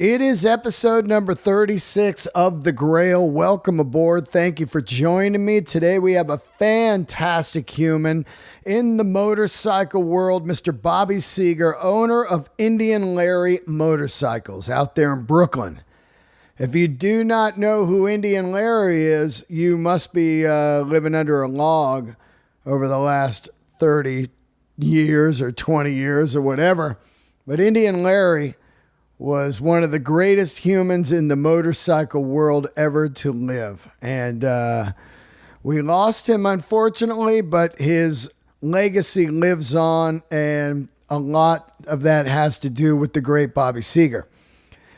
It is episode number 36 of The Grail. Welcome aboard. Thank you for joining me. Today we have a fantastic human in the motorcycle world, Mr. Bobby Seeger, owner of Indian Larry Motorcycles out there in Brooklyn. If you do not know who Indian Larry is, you must be living under a log over the last 30 years or 20 years or whatever. But Indian Larry was one of the greatest humans in the motorcycle world ever to live. And we lost him, unfortunately, but his legacy lives on, and a lot of that has to do with the great Bobby Seeger.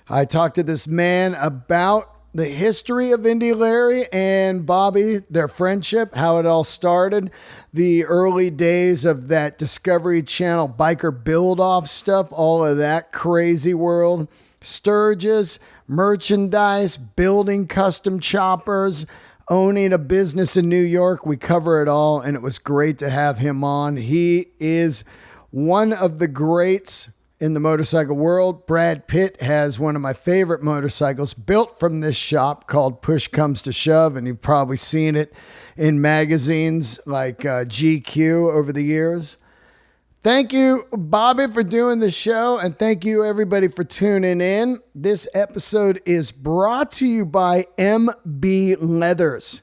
I talked to this man about the history of Indy Larry and Bobby, their friendship, how it all started, the early days of that Discovery Channel biker build-off stuff, all of that crazy world, Sturgis, merchandise, building custom choppers, owning a business in New York. We cover it all, and it was great to have him on. He is one of the greats in the motorcycle world. Brad Pitt has one of my favorite motorcycles built from this shop called Push Comes to Shove, and you've probably seen it in magazines like GQ over the years. Thank you, Bobby, for doing the show, and thank you, everybody, for tuning in. This episode is brought to you by MB Leathers.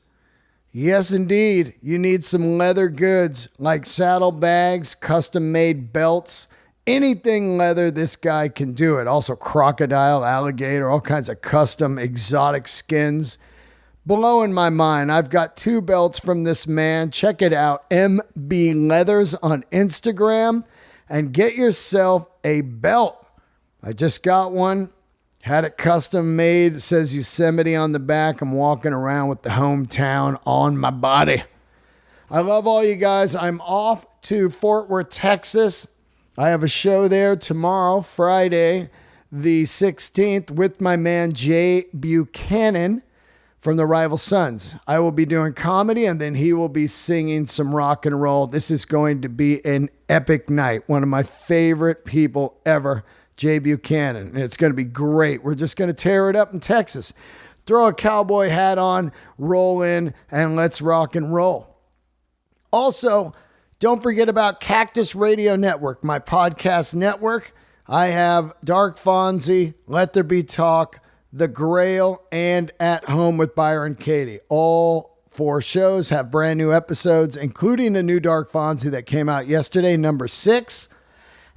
Yes, indeed. You need some leather goods like saddlebags, custom-made belts, anything leather, this guy can do it. Also crocodile, alligator, all kinds of custom exotic skins. Blowing my mind. I've got 2 belts from this man. Check it out. MB Leathers on Instagram and get yourself a belt. I just got one. Had it custom made. It says Yosemite on the back. I'm walking around with the hometown on my body. I love all you guys. I'm off to Fort Worth, Texas. I have a show there tomorrow, Friday, the 16th, with my man Jay Buchanan from the Rival Sons. I will be doing comedy, and then he will be singing some rock and roll. This is going to be an epic night. One of my favorite people ever, Jay Buchanan. And it's going to be great. We're just going to tear it up in Texas. Throw a cowboy hat on, roll in, and let's rock and roll. Also, don't forget about Cactus Radio Network, my podcast network. I have Dark Fonzie, Let There Be Talk, The Grail, and At Home with Byron Katie. All 4 shows have brand new episodes, including a new Dark Fonzie that came out yesterday, number 6.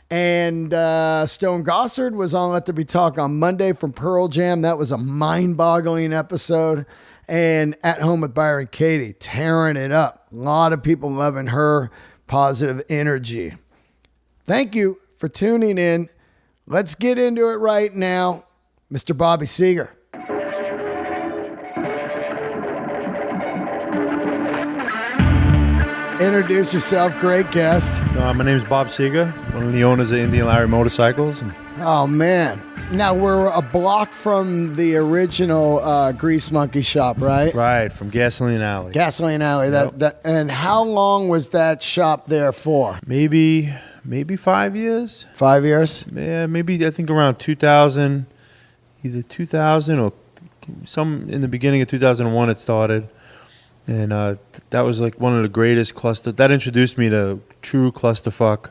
And Stone Gossard was on Let There Be Talk on Monday from Pearl Jam. That was a mind-boggling episode. And At Home with Byron Katie, tearing it up. A lot of people loving her positive energy. Thank you for tuning in. Let's get into it right now. Mr. Bobby Seeger. Introduce yourself, great guest. My name is Bob Seeger, one of the owners of Indian Larry Motorcycles. Oh, man. Now, we're a block from the original Grease Monkey shop, right? Right, from Gasoline Alley. Gasoline Alley. Yep. And how long was that shop there for? Maybe 5 years. 5 years? Yeah, maybe I think around 2000, either 2000 or some in the beginning of 2001 it started. And that was like one of the greatest clusters. That introduced me to true clusterfuck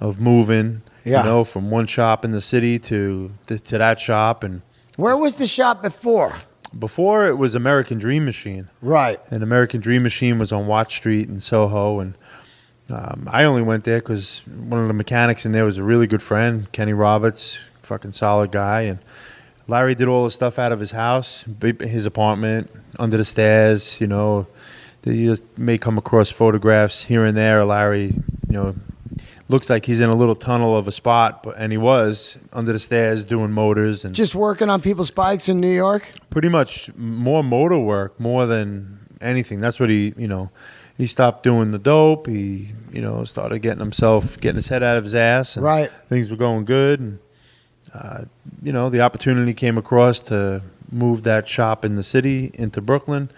of moving. Yeah. You know, from one shop in the city to that shop. And where was the shop before? Before it was American Dream Machine. Right. And American Dream Machine was on Watt Street in Soho. And I only went there because one of the mechanics in there was a really good friend, Kenny Roberts, fucking solid guy. And Larry did all the stuff out of his house, his apartment, under the stairs. You know, you may come across photographs here and there. Larry, you know, looks like he's in a little tunnel of a spot, and he was under the stairs doing motors and just working on people's bikes in New York. Pretty much more motor work more than anything. That's what he stopped doing the dope. He started getting his head out of his ass, and right. Things were going good, and the opportunity came across to move that shop in the city into Brooklyn.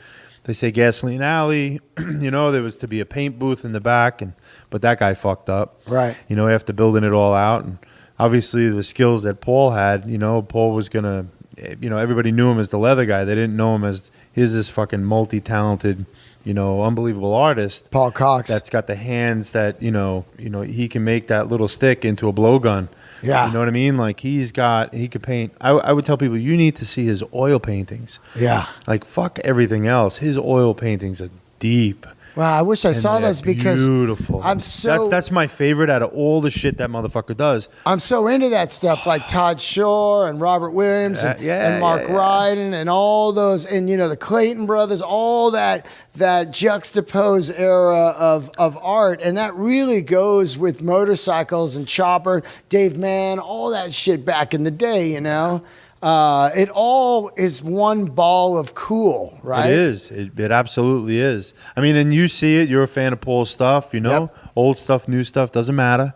They say Gasoline Alley, there was to be a paint booth in the back, but that guy fucked up. Right. After building it all out. And obviously the skills that Paul had, Paul was going to, everybody knew him as the leather guy. They didn't know him as, here's this fucking multi-talented, unbelievable artist. Paul Cox. That's got the hands that, he can make that little stick into a blowgun. Yeah. You know what I mean? Like he could paint. I would tell people, you need to see his oil paintings. Yeah. Like fuck everything else. His oil paintings are deep. Wow, I wish I saw those because beautiful. That's my favorite out of all the shit that motherfucker does. I'm so into that stuff, like Todd Shore and Robert Williams and Mark Ryden and all those, and the Clayton brothers, all that juxtaposed era of art, and that really goes with motorcycles and Chopper, Dave Mann, all that shit back in the day, It all is one ball of cool, right? It is. It absolutely is. I mean, and you see it. You're a fan of Paul's stuff, Yep. Old stuff, new stuff, doesn't matter.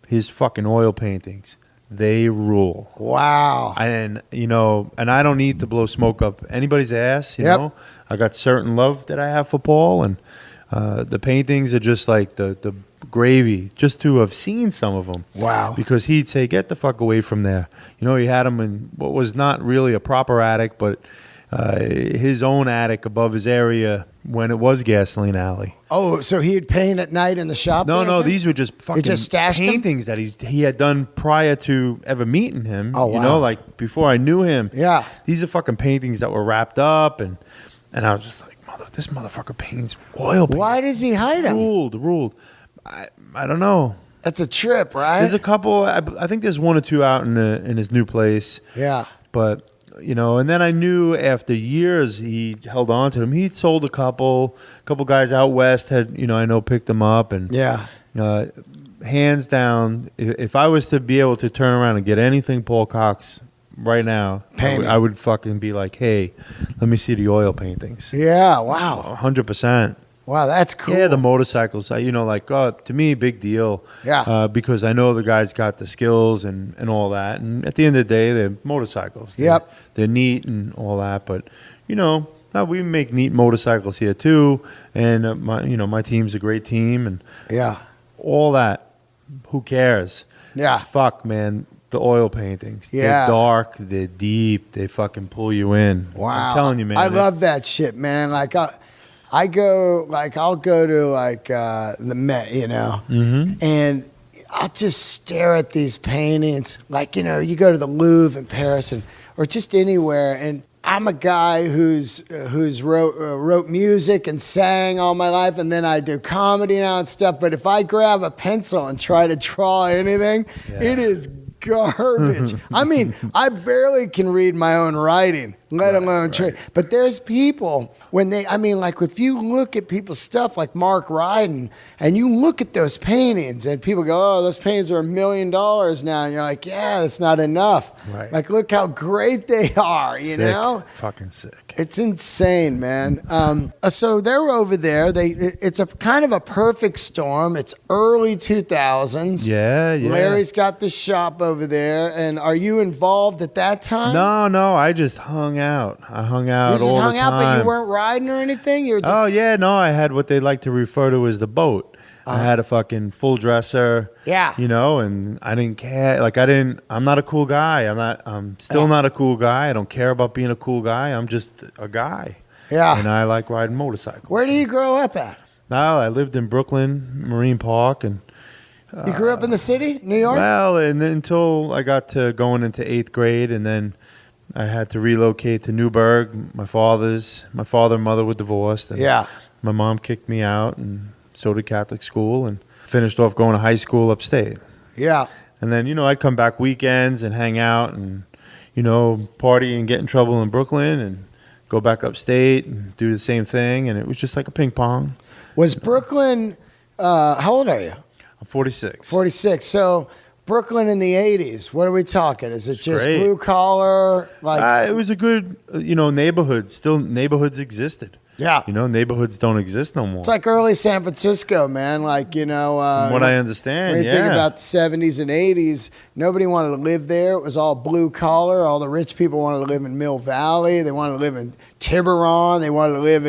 His fucking oil paintings, they rule. Wow. And I don't need to blow smoke up anybody's ass, you know. I got certain love that I have for Paul, and the paintings are just like the gravy, just to have seen some of them. Wow. Because he'd say, get the fuck away from there. He had him in what was not really a proper attic, but his own attic above his area when it was Gasoline Alley. Oh, so he'd paint at night in the shop? No, these were just fucking paintings that he had done prior to ever meeting him. Oh, wow. Like before I knew him. Yeah. These are fucking paintings that were wrapped up, and I was just like, this motherfucker paints oil paint. Why does he hide them? Ruled. I don't know. That's a trip, right? There's a couple. I think there's one or two out in his new place. Yeah. But and then I knew after years he held on to them. He'd sold a couple guys out west had I know picked them up, and Yeah. Hands down, if I was to be able to turn around and get anything Paul Cox right now, I would fucking be like, hey, let me see the oil paintings. Yeah. Wow. 100%. Wow, that's cool. Yeah, the motorcycles, to me, big deal. Yeah. Because I know the guy's got the skills and all that. And at the end of the day, they're motorcycles. Yep. They're neat and all that. But, we make neat motorcycles here too. And, my team's a great team. And Yeah. all that, who cares? Yeah. Fuck, man. The oil paintings. Yeah. They're dark. They're deep. They fucking pull you in. Wow. I'm telling you, man. I love that shit, man. Like, I'll go to the Met, and I'll just stare at these paintings. Like, you go to the Louvre in Paris or just anywhere, and I'm a guy who's wrote music and sang all my life, and then I do comedy now and stuff. But if I grab a pencil and try to draw anything, it is garbage. I mean, I barely can read my own writing, let alone trade. But there's people if you look at people's stuff like Mark Ryden, and you look at those paintings, and people go, "Oh, those paintings are $1 million now," and you're like, "Yeah, that's not enough." Right. Like, look how great they are, Sick. Fucking sick. It's insane, man. So they're over there. It's a kind of a perfect storm. It's early 2000s. Yeah. Larry's got the shop over there. And are you involved at that time? No. I just hung out. I hung out all the time. You just hung out, but you weren't riding or anything? You were just... Oh, yeah. No, I had what they like to refer to as the boat. I had a fucking full dresser. Yeah. And I didn't care. Like, I'm not a cool guy. I'm still not a cool guy. I don't care about being a cool guy. I'm just a guy. Yeah. And I like riding motorcycles. Where do you grow up at? No, I lived in Brooklyn, Marine Park, and You grew up in the city, New York? well, and then until I got to going into 8th grade, and then I had to relocate to Newburgh. My father and mother were divorced, and Yeah. my mom kicked me out, and so did Catholic school, and finished off going to high school upstate. Yeah. And then, I'd come back weekends and hang out and, party and get in trouble in Brooklyn and go back upstate and do the same thing. And it was just like a ping pong. Was Brooklyn, how old are you? I'm 46. 46. So Brooklyn in the 80s, what are we talking? Is it just great. blue collar? It was a good, neighborhood. Still, neighborhoods existed. Yeah. Neighborhoods don't exist no more. It's like early San Francisco, man. From what I understand, when you think about the 70s and 80s, nobody wanted to live there. It was all blue collar. All the rich people wanted to live in Mill Valley. They wanted to live in Tiburon. They wanted to live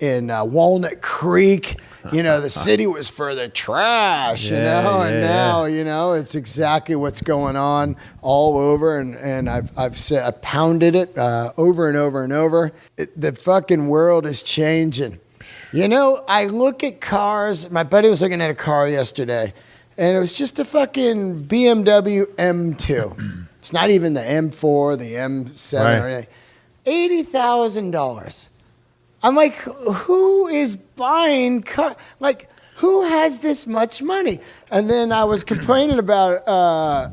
in Walnut Creek. The city was for the trash, and now, it's exactly what's going on all over. And I pounded it over and over and over. The fucking world is changing. I look at cars. My buddy was looking at a car yesterday, and it was just a fucking BMW M2. It's not even the M4, the M7 or anything. $80,000. I'm like, who is buying car? Like, who has this much money? And then I was complaining about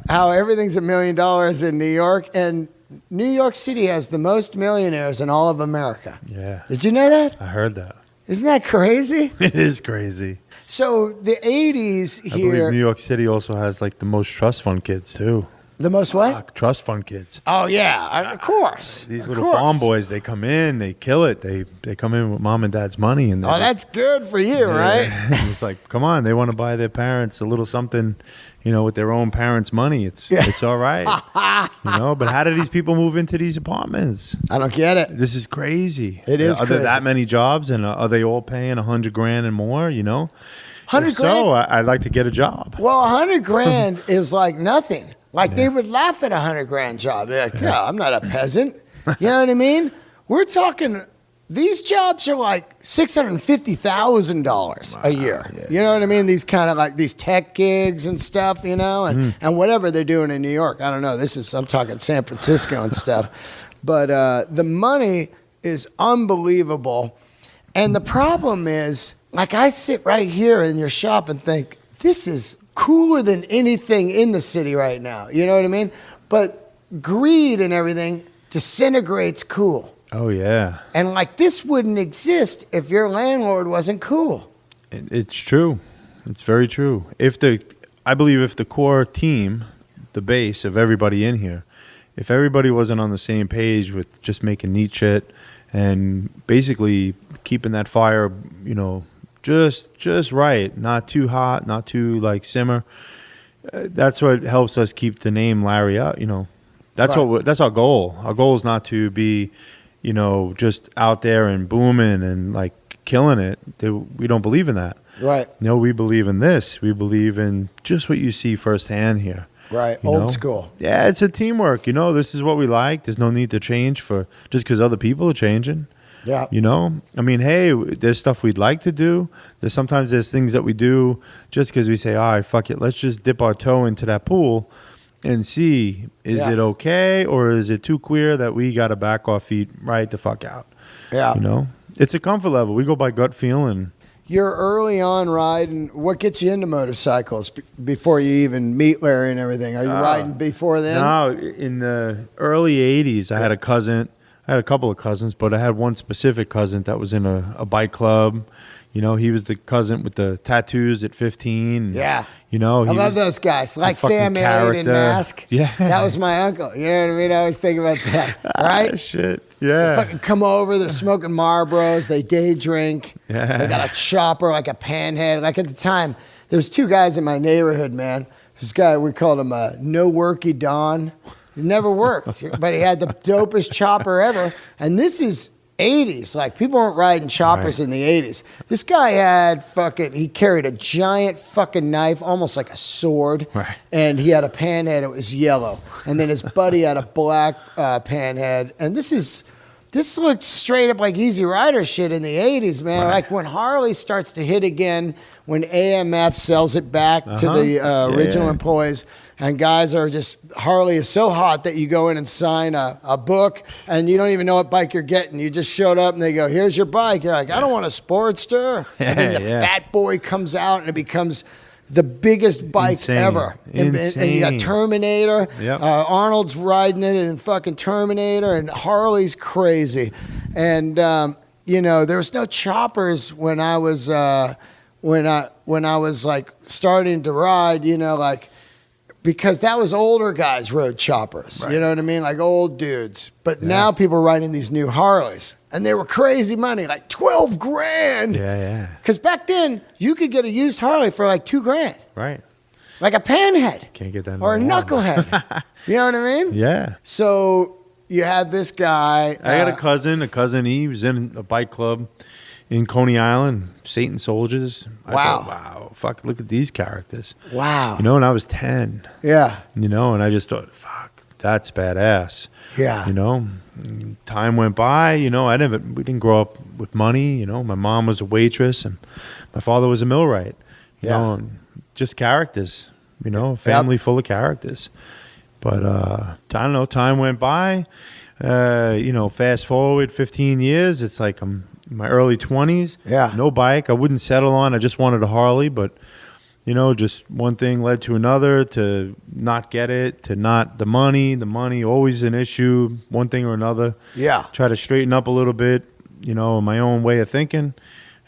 how everything's $1 million in New York, and New York City has the most millionaires in all of America. Yeah. Did you know that? I heard that. Isn't that crazy? It is crazy. So the 80s here. I believe New York City also has like the most trust fund kids too. The most what? Trust fund kids. Oh, yeah, of course. These little farm boys, they come in, they kill it. They come in with mom and dad's money. And that's good for you, right? It's like, come on, they want to buy their parents a little something, with their own parents' money. It's all right. But how do these people move into these apartments? I don't get it. This is crazy. It is crazy. Are there that many jobs, and are they all paying $100,000 and more, 100 grand? So I'd like to get a job. Well, 100 grand is like nothing. Like they would laugh at $100,000 job. They're like, no, I'm not a peasant. You know what I mean? We're talking, these jobs are like $650,000 a year. Yeah. You know what I mean? These kind of like these tech gigs and stuff, and whatever they're doing in New York. I don't know. I'm talking San Francisco and stuff. But the money is unbelievable. And the problem is, like I sit right here in your shop and think, this is cooler than anything in the city right now. You know what I mean? But greed and everything disintegrates cool. Oh, yeah. And like this wouldn't exist if your landlord wasn't cool. It's true. It's very true. I believe if the core team, the base of everybody in here, if everybody wasn't on the same page with just making neat shit and basically keeping that fire, just right, not too hot, not too like simmer. That's what helps us keep the name Larry up. That's right. That's our goal. Our goal is not to be, just out there and booming and like killing it. We don't believe in that. Right. No, we believe in this. We believe in just what you see firsthand here. Right. Old school. Yeah, it's a teamwork. This is what we like. There's no need to change just because other people are changing. Yeah. I mean, hey, there's stuff we'd like to do. Sometimes there's things that we do just because we say, all right, fuck it. Let's just dip our toe into that pool and see, is it okay or is it too queer that we got to back our feet right the fuck out? Yeah. It's a comfort level. We go by gut feeling. You're early on riding. What gets you into motorcycles before you even meet Larry and everything? Are you riding before then? No, in the early 80s, I had a cousin. I had a couple of cousins, but I had one specific cousin that was in a bike club. He was the cousin with the tattoos at 15. Yeah. I love those guys. Like Sam Elliott in Mask. Yeah. That was my uncle. You know what I mean? I always think about that. Right? Shit. Yeah. They fucking come over. They're smoking Marlboros. They day drink. Yeah. They got a chopper, like a panhead. Like at the time, there was two guys in my neighborhood, man. This guy, we called him No Worky Don. It never worked, but he had the dopest chopper ever. And this is 80s. Like, people weren't riding choppers in the 80s. This guy had he carried a giant fucking knife, almost like a sword. Right. And he had a panhead. It was yellow. And then his buddy had a black panhead. And this looked straight up like Easy Rider shit in the 80s, man. Right. Like when Harley starts to hit again, when AMF sells it back to the original employees, and guys are just, Harley is so hot that you go in and sign a book, and you don't even know what bike you're getting. You just showed up, and they go, here's your bike. You're like, I don't want a Sportster. And then the Fat Boy comes out, and it becomes the biggest bike ever. And you got Terminator. Yep. Arnold's riding it in fucking Terminator, and Harley's crazy. And there was no choppers when I was when I was like starting to ride. Because that was older guys rode choppers. Right. You know what I mean? Like old dudes. But now people are riding these new Harleys. And they were crazy money, like $12,000. Yeah. Because back then, you could get a used Harley for like $2,000. Right. Like a panhead. Can't get that. Or a knucklehead. You know what I mean? Yeah. So you had this guy. I got a cousin. He was in a bike club in Coney Island, Satan soldiers. I Wow. thought, wow, fuck, look at these characters. Wow. You know, and I was 10. Yeah. You know, and I just thought, fuck, that's badass. Yeah. You know, time went by. You know, we didn't grow up with money. You know, my mom was a waitress and my father was a millwright. You know, and just characters. You know, family full of characters. But I don't know. Time went by. You know, fast forward 15 years. It's like I'm in my early 20s. Yeah. No bike. I wouldn't settle on. I just wanted a Harley, but. You know, just one thing led to another, to not get it, to not the money always an issue, one thing or another. Yeah. Try to straighten up a little bit, you know, my own way of thinking.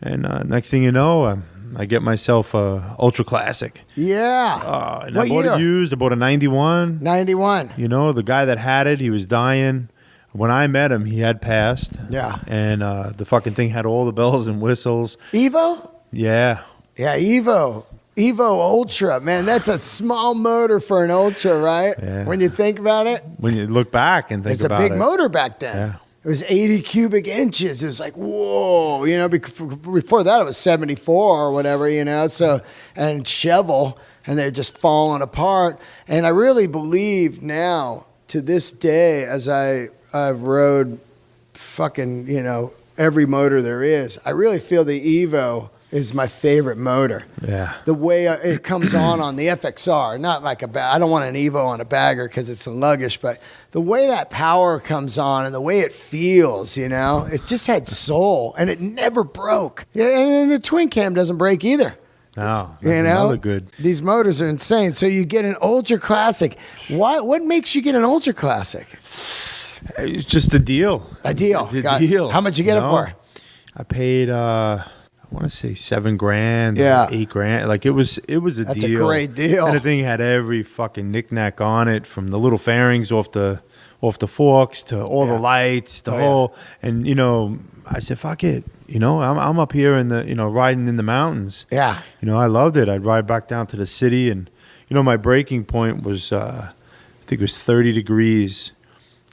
And next thing you know, I get myself a Ultra Classic. Yeah. And What I bought year? it used, I bought a 91. 91. You know, the guy that had it, he was dying. When I met him, he had passed. Yeah. And the fucking thing had all the bells and whistles. Evo? Yeah. Yeah, Evo. Evo Ultra, man, that's a small motor for an Ultra, right? Yeah. When you think about it, When you look back and think about it. it's a big motor back then. Yeah. It was 80 cubic inches. It was like, whoa, you know, before that it was 74 or whatever, you know, so, and Chevel, and they're just falling apart. And I really believe now, to this day, as I've rode fucking, you know, every motor there is, I really feel the Evo is my favorite motor. Yeah. The way it comes on the FXR, not like I don't want an Evo on a bagger because it's a luggish, but the way that power comes on and the way it feels, you know, it just had soul and it never broke. Yeah, and the twin cam doesn't break either. No, that's You know, another good. These motors are insane. So you get an Ultra Classic. What makes you get an Ultra Classic? It's just a deal. A deal. The Got- deal. How much you get it for? I paid. I want to say $7,000, Yeah. $8,000. Like it was a That's deal. a great deal. And the thing had every fucking knickknack on it, from the little fairings off the forks to all the lights, the whole. And you know, I said, fuck it. You know, I'm up here in the, you know, riding in the mountains. Yeah. You know, I loved it. I'd ride back down to the city, and you know, my breaking point was I think it was 30 degrees,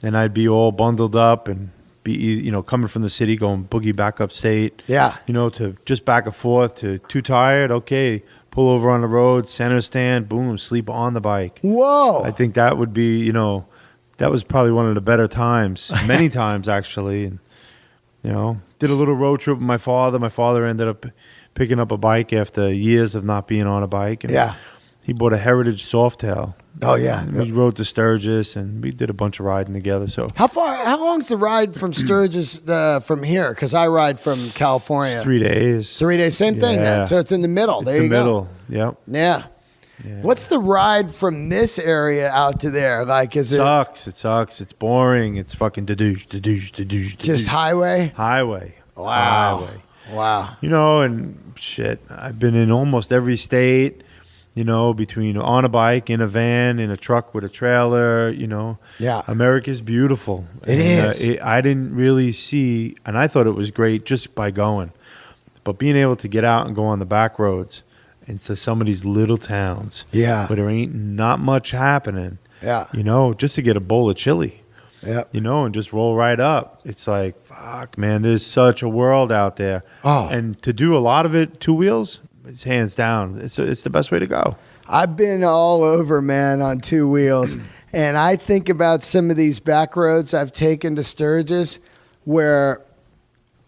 and I'd be all bundled up and be, you know, coming from the city, going boogie back upstate. Yeah. You know, to just back and forth, to too tired, okay, pull over on the road, center stand, boom, sleep on the bike. Whoa. I think that would be, you know, that was probably one of the better times, many times actually. And, you know, did a little road trip with my father. My father ended up picking up a bike after years of not being on a bike. And Yeah. he bought a Heritage Softail. Oh, yeah. We rode to Sturgis, and we did a bunch of riding together. So How long's the ride from Sturgis from here? Because I ride from California. 3 days. 3 days, same thing then. Yeah. So it's in the middle. It's There the you middle. go. Yep. Yeah. What's the ride from this area out to there? Like, is it Sucks. It sucks. It's boring. It's fucking da-douche. just highway? Highway. Wow. Highway. Wow. You know, and shit, I've been in almost every state, you know, between on a bike, in a van, in a truck with a trailer, you know. Yeah. America's beautiful. It is. I didn't really see, and I thought it was great just by going. But being able to get out and go on the back roads into some of these little towns Yeah. where there ain't not much happening, Yeah. you know, just to get a bowl of chili. Yeah. You know, and just roll right up. It's like, fuck, man, there's such a world out there. Oh. And to do a lot of it two wheels, it's hands down. It's the best way to go. I've been all over, man, on two wheels. And I think about some of these back roads I've taken to Sturgis where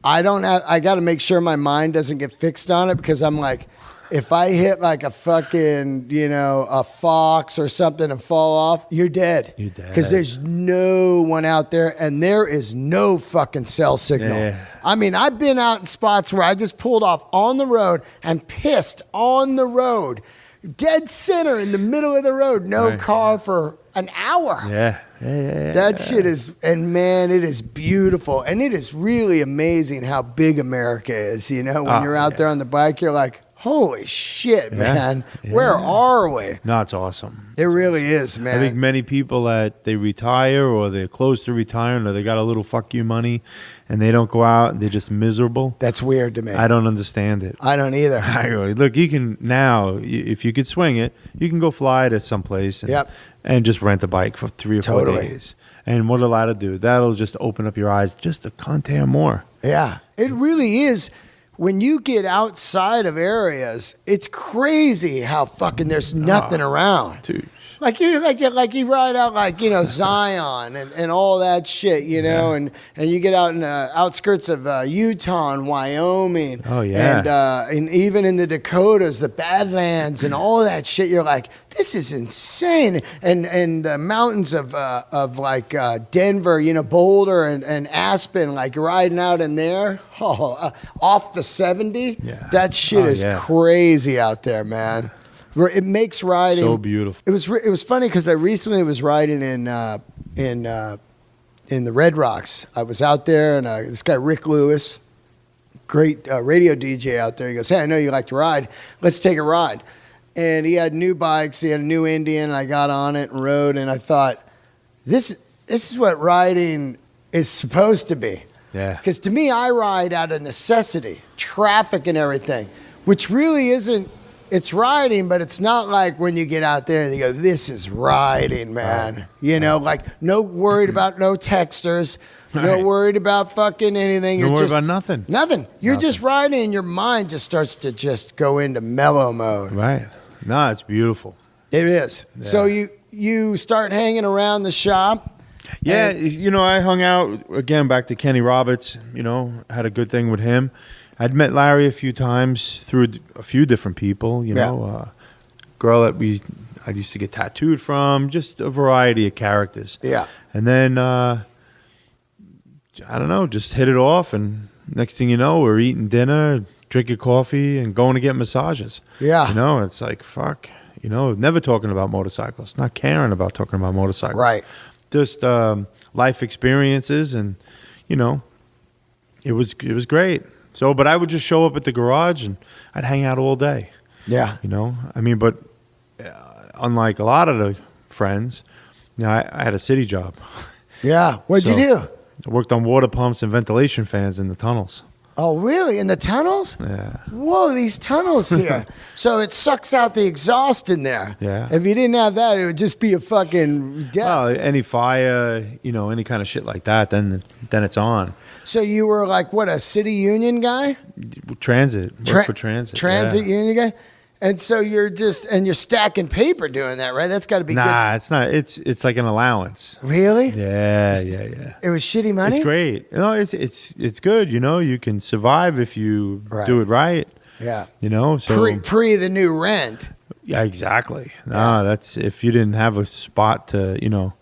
I got to make sure my mind doesn't get fixed on it, because I'm like, if I hit like a fucking, you know, a fox or something and fall off, you're dead. You're dead. Because there's no one out there, and there is no fucking cell signal. Yeah. I mean, I've been out in spots where I just pulled off on the road and pissed on the road, dead center in the middle of the road, no Right. car for an hour. Yeah. That shit is, and man, it is beautiful. And it is really amazing how big America is. You know, when Oh, you're out yeah. there on the bike, you're like, holy shit, man. Yeah. Where are we? No, it's awesome. It really is, man. I think many people that they retire or they're close to retiring or they got a little fuck you money and they don't go out and they're just miserable. That's weird to me. I don't understand it. I don't either. I really, look, you can now, if you could swing it, you can go fly to someplace and, Yep. and just rent a bike for 3 or 4 Totally. days. And what'll that do? That'll just open up your eyes just a content more. Yeah, it really is. when you get outside of areas, it's crazy how fucking there's nothing around. Dude. Like you ride out like, you know, Zion and all that shit, you know, and you get out in the outskirts of Utah and Wyoming. Oh, yeah. And even in the Dakotas, the Badlands and all that shit. You're like, this is insane. And the mountains of like Denver, you know, Boulder and Aspen, like riding out in there, off the 70. Yeah. That shit is crazy out there, man. It makes riding so beautiful. It was funny because I recently was riding in the Red Rocks. I was out there, and this guy Rick Lewis, great radio DJ out there. He goes, "Hey, I know you like to ride. Let's take a ride." And he had new bikes. He had a new Indian. I got on it and rode, and I thought, this is what riding is supposed to be. Yeah. Because to me, I ride out of necessity, traffic and everything, which really isn't. It's riding, but it's not like when you get out there and you go, this is riding, man. You know, like no worried about no texters, no worried about fucking anything. No You're worried just about nothing. Nothing. You're just riding and your mind just starts to just go into mellow mode. Right. No, it's beautiful. It is. Yeah. So you start hanging around the shop. Yeah, you know, I hung out, again, back to Kenny Roberts, you know, had a good thing with him. I'd met Larry a few times through a few different people, you know, girl that I used to get tattooed from, just a variety of characters. Yeah. And then, I don't know, just hit it off. And next thing you know, we're eating dinner, drinking coffee, and going to get massages. Yeah. You know, it's like, fuck, you know, never talking about motorcycles, not caring about talking about motorcycles. Right. Just life experiences, and, you know, it was great. So, but I would just show up at the garage and I'd hang out all day. Yeah. You know, I mean, but unlike a lot of the friends, you know, I had a city job. Yeah. What'd you do? I worked on water pumps and ventilation fans in the tunnels. Oh, really? In the tunnels? Yeah. Whoa, these tunnels here. So it sucks out the exhaust in there. Yeah. If you didn't have that, it would just be a fucking death. Well, any fire, you know, any kind of shit like that, then it's on. So you were like, what, a city union guy? Transit. Work for transit. Transit union guy? And so you're stacking paper doing that, right? That's got to be good. Nah, it's not. It's like an allowance. Really? Yeah. It was shitty money? It's great. You know, it's good. You know, you can survive if you do it right. Yeah. You know, so pre the new rent. Yeah, exactly. No, that's if you didn't have a spot to, you know,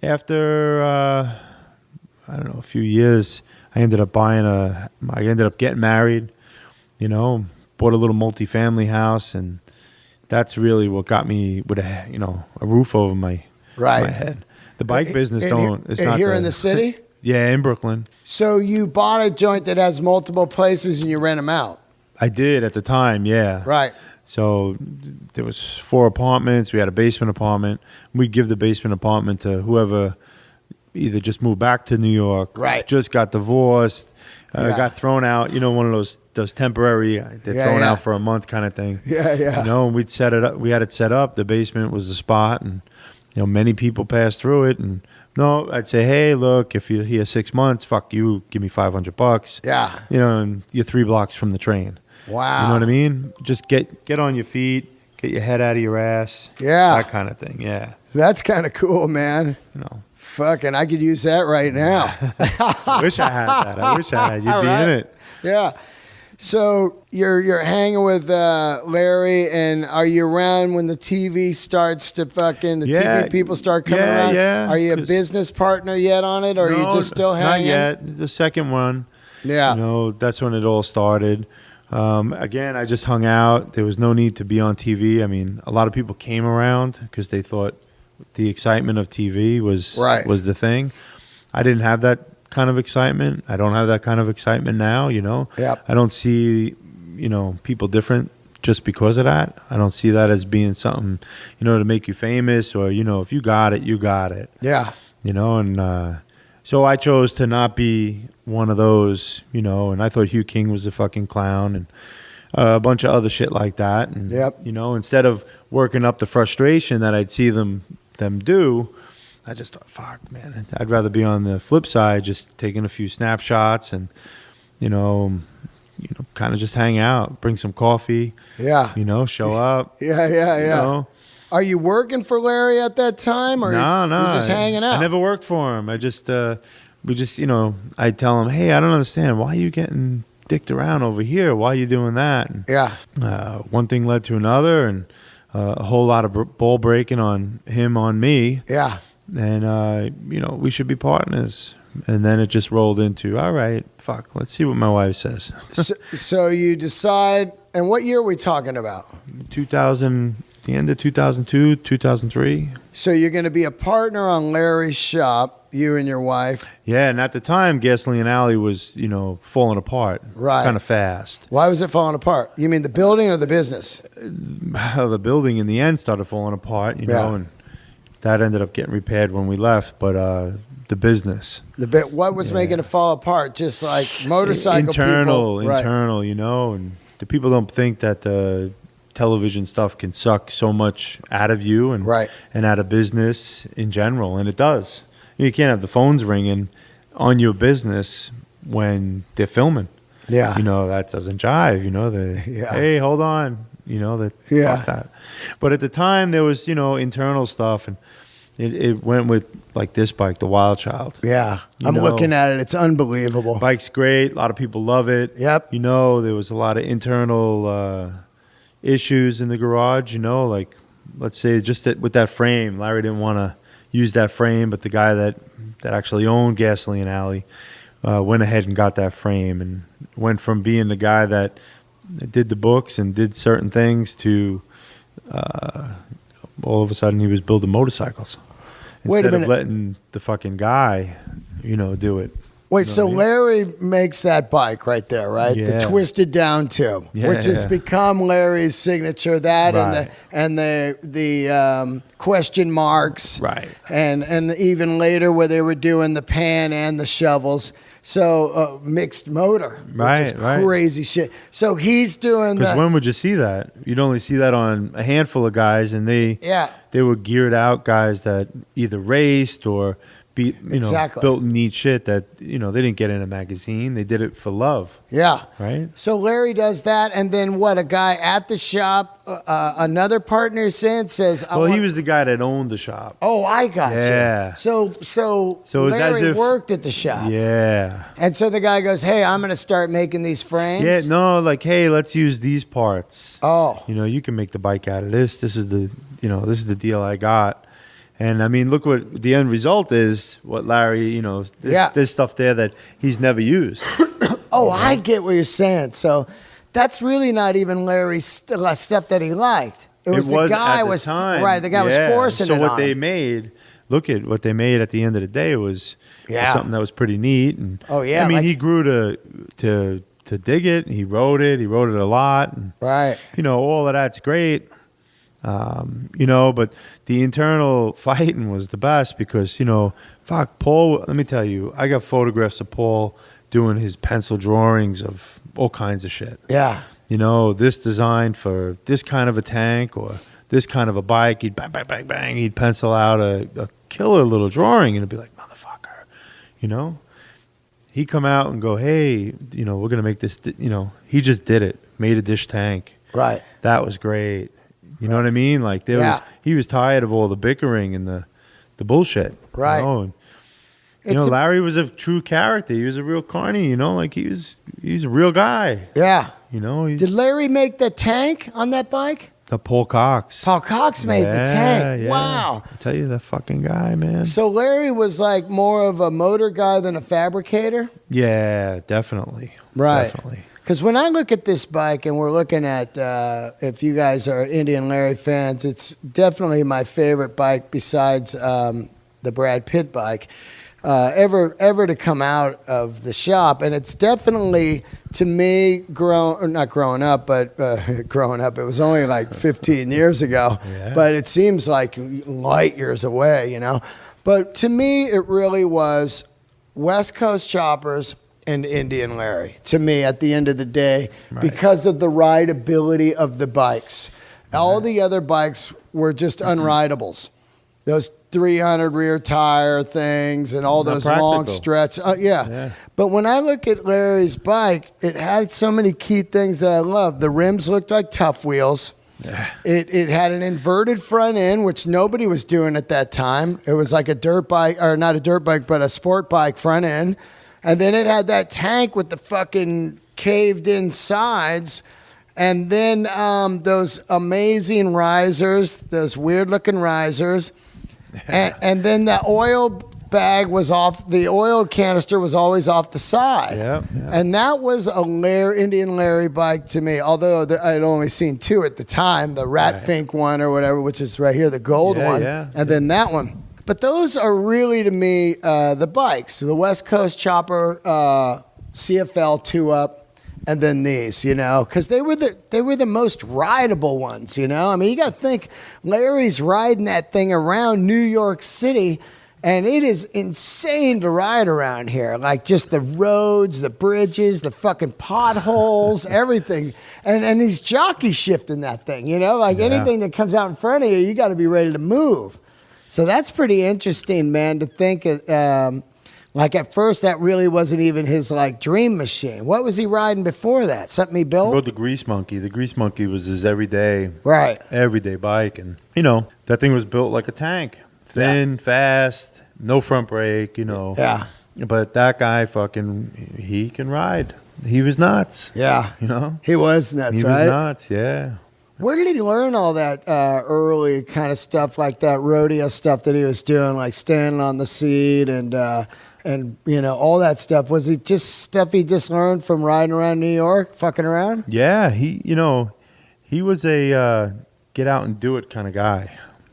after I don't know, a few years, I ended up getting married, you know, bought a little multifamily house, and that's really what got me with a roof over my head. The bike business it's not here in the city? Yeah, in Brooklyn. So you bought a joint that has multiple places and you rent them out? I did at the time, yeah. Right. So there was 4 apartments. We had a basement apartment. We'd give the basement apartment to whoever either just moved back to New York, right, just got divorced, got thrown out, you know, one of those temporary, they're thrown out for a month kind of thing. Yeah. You know, and we'd set it up. We had it set up. The basement was the spot, and, you know, many people passed through it. And no, I'd say, hey, look, if you're here 6 months, fuck you, give me $500. Yeah. You know, and you're 3 blocks from the train. Wow. You know what I mean? Just get on your feet, get your head out of your ass. Yeah. That kind of thing, yeah. That's kind of cool, man. You know. Fucking, I could use that right now. I wish I had that. I wish I had. You'd be in it. Yeah. So you're hanging with Larry, and are you around when the TV starts to TV people start coming around? Yeah. Are you a business partner yet on it, or are you just still hanging? Not yet. The second one. Yeah. You know, that's when it all started. Again, I just hung out. There was no need to be on TV. I mean, a lot of people came around because they thought the excitement of TV was the thing. I didn't have that kind of excitement. I don't have that kind of excitement now, you know. Yep. I don't see, you know, people different just because of that. I don't see that as being something, you know, to make you famous, or, you know, if you got it, you got it. Yeah. You know, and so I chose to not be one of those, you know, and I thought Hugh King was a fucking clown, and a bunch of other shit like that. And, you know, instead of working up the frustration that I'd see them do, I just thought, fuck, man, I'd rather be on the flip side, just taking a few snapshots and, you know, kind of just hang out, bring some coffee. Yeah. Show up. Yeah. You know. Are you working for Larry at that time, or No, you're just hanging out? I never worked for him. I just, I'd tell him, hey, I don't understand. Why are you getting dicked around over here? Why are you doing that? And, one thing led to another, and a whole lot of ball breaking on him, on me. Yeah. And, we should be partners. And then it just rolled into, all right, fuck, let's see what my wife says. So you decide, and what year are we talking about? 2000, the end of 2002, 2003. So you're going to be a partner on Larry's shop, you and your wife. Yeah, and at the time, Gasoline Alley was, falling apart. Right. Kind of fast. Why was it falling apart? You mean the building or the business? The building in the end started falling apart, and that ended up getting repaired when we left. But the business. What was making it fall apart? Just like motorcycle internal, people. And the people don't think that the television stuff can suck so much out of you and out of business in general, and it does. You can't have the phones ringing on your business when they're filming. Yeah. That doesn't jive. Hey, hold on. Fuck that. But at the time, there was, internal stuff, and it went with, like, this bike, the Wild Child. Yeah. I'm looking at it. It's unbelievable. Bike's great. A lot of people love it. Yep. There was a lot of internal issues in the garage, like, let's say, just with that frame. Larry didn't want to use that frame, but the guy that actually owned Gasoline Alley went ahead and got that frame, and went from being the guy that did the books and did certain things to all of a sudden he was building motorcycles instead of letting the fucking guy, do it. Wait, so Larry makes that bike right there, right? Yeah. The twisted down tube, which has become Larry's signature. That and the question marks, right? And even later where they were doing the pan and the shovels. So mixed motor, which is crazy shit. So he's doing that. Because when would you see that? You'd only see that on a handful of guys, and they were geared out guys that either raced or built neat shit that, they didn't get in a magazine. They did it for love. Yeah. Right? So Larry does that, and then a guy at the shop, another partner says... he was the guy that owned the shop. Oh, I got you. So Larry worked at the shop. Yeah. And so the guy goes, hey, I'm going to start making these frames. Yeah, no, like, hey, let's use these parts. Oh. You can make the bike out of this. This is the deal I got. And I mean, look what the end result is. What Larry, there's stuff there that he's never used. I get what you're saying. So that's really not even Larry's stuff that he liked. It was the guy was time. Right. The guy was forcing it on. So what they made, look at what they made at the end of the day was something that was pretty neat. And I mean, he grew to dig it. He wrote it. He wrote it a lot. And, all of that's great. But the internal fighting was the best because, Paul, let me tell you, I got photographs of Paul doing his pencil drawings of all kinds of shit. Yeah. This design for this kind of a tank or this kind of a bike, he'd bang, bang, bang, bang, he'd pencil out a killer little drawing and it'd be like, motherfucker, He'd come out and go, hey, we're going to make this, he just did it, made a dish tank. Right. That was great. You know what I mean? Like he was tired of all the bickering and the bullshit. Right. And, Larry was a true character. He was a real carny. Like he's a real guy. Yeah. Did Larry make the tank on that bike? Paul Cox. Paul Cox made the tank. Yeah. Wow. I tell you, that fucking guy, man. So Larry was like more of a motor guy than a fabricator? Yeah, definitely. Right. Definitely. Because when I look at this bike, and we're looking at, if you guys are Indian Larry fans, it's definitely my favorite bike besides the Brad Pitt bike ever to come out of the shop. And it's definitely, to me, not growing up, but growing up, it was only like 15 years ago. Yeah. But it seems like light years away, But to me, it really was West Coast Choppers and Indian Larry, to me, at the end of the day, because of the rideability of the bikes. All the other bikes were just unridables. Those 300 rear tire things and all Not those practical. long stretches. Yeah. But when I look at Larry's bike, it had so many key things that I love. The rims looked like Tough Wheels. It had an inverted front end, which nobody was doing at that time. It was like a dirt bike, or not a dirt bike, but a sport bike front end. And then it had that tank with the fucking caved in sides. And then those amazing risers, those weird looking risers. And then the oil bag was off, the oil canister was always off the side. And that was a Indian Larry bike to me, although I'd only seen two at the time, the Rat Fink one or whatever, which is right here, the gold one, and then that one. But those are really, to me, the bikes, the West Coast Chopper CFL 2-up. And then these, you know, because they were the most rideable ones, you know. I mean, you got to think, Larry's riding that thing around New York City, and it is insane to ride around here. Like just the roads, the bridges, the fucking potholes, everything. And he's jockey shifting that thing, you know. Like anything that comes out in front of you, you got to be ready to move. So that's pretty interesting, man, to think. Like at first, that really wasn't even his like dream machine. What was he riding before that? Something he built? He rode the Grease Monkey. The Grease Monkey was his everyday bike, and you know that thing was built like a tank, thin, fast, no front brake, you know. Yeah. But that guy, fucking, he can ride. He was nuts. Yeah. You know. He was nuts, he right? He was nuts. Yeah. Where did he learn all that early kind of stuff, like that rodeo stuff that he was doing, like standing on the seat and you know, all that stuff? Was it just stuff he just learned from riding around New York, fucking around? Yeah, he was a get out and do it kind of guy.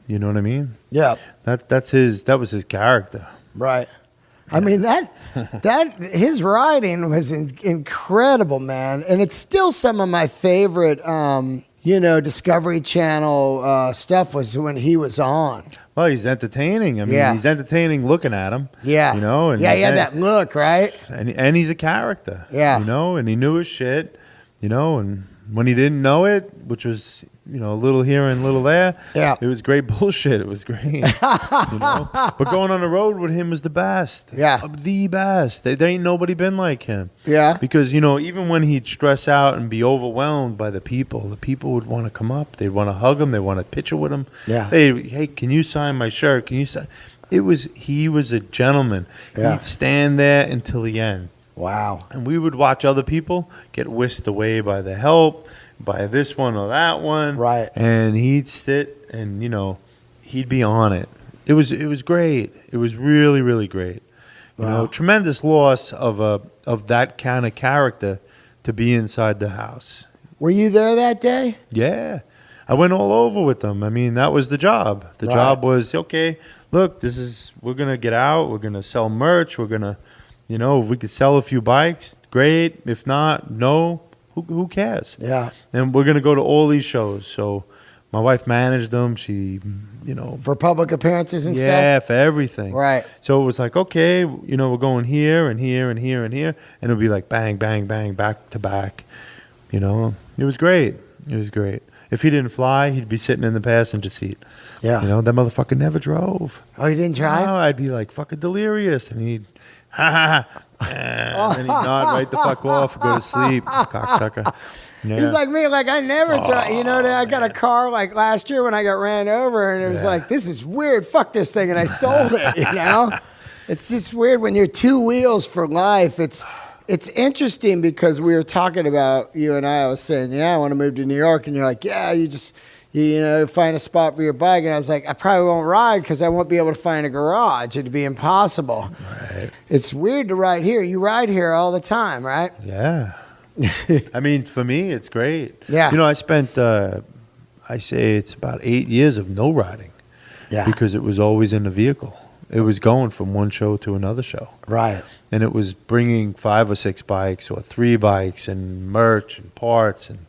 You know what I mean? Yeah. That was his character. Right. I mean, that his riding was incredible, man. And it's still some of my favorite Discovery Channel stuff was when he was on. Well, he's entertaining. I mean, he's entertaining looking at him. Yeah. You know? And he had that look, right? And he's a character. Yeah. You know, and he knew his shit, you know, and when he didn't know it, which was, you know, a little here and a little there, it was great bullshit. It was great. You know? But going on the road with him was the best. Yeah. The best. There ain't nobody been like him. Yeah. Because, you know, even when he'd stress out and be overwhelmed by the people would want to come up. They'd want to hug him. They want to picture with him. Yeah. Hey, can you sign my shirt? Can you sign? He was a gentleman. Yeah. He'd stand there until the end. Wow. And we would watch other people get whisked away by the help, by this one or that one. Right. And he'd sit and, you know, he'd be on it. It was great. It was really, really great. You know, tremendous loss of that kind of character to be inside the house. Were you there that day? Yeah. I went all over with them. I mean, that was the job. The job was, okay, look, we're going to get out. We're going to sell merch. We're going to, you know, if we could sell a few bikes, great. If not, no. Who cares? Yeah. And we're going to go to all these shows. So my wife managed them. She, you know. For public appearances and stuff? Yeah, for everything. Right. So it was like, okay, you know, we're going here and here and here and here. And it would be like bang, bang, bang, back to back. You know, it was great. It was great. If he didn't fly, he'd be sitting in the passenger seat. Yeah. You know, that motherfucker never drove. Oh, he didn't drive? No, I'd be like fucking delirious. And he'd, ha ha. And then he'd nod right the fuck off and go to sleep, cocksucker. Yeah. He's like me, like I never tried. You know, I got a car like last year when I got ran over, and it was like, this is weird. Fuck this thing, and I sold it. You know, it's just weird when you're two wheels for life. It's interesting because we were talking about you and I was saying, I want to move to New York, and you're like, you know, find a spot for your bike. And I was like, I probably won't ride because I won't be able to find a garage. It'd be impossible. Right. It's weird to ride here. You ride here all the time, right? Yeah. I mean, for me, it's great. Yeah. You know, I spent, I say it's about 8 years of no riding. Yeah. Because it was always in the vehicle. It was going from one show to another show. Right. And it was bringing 5 or 6 bikes or 3 bikes and merch and parts and,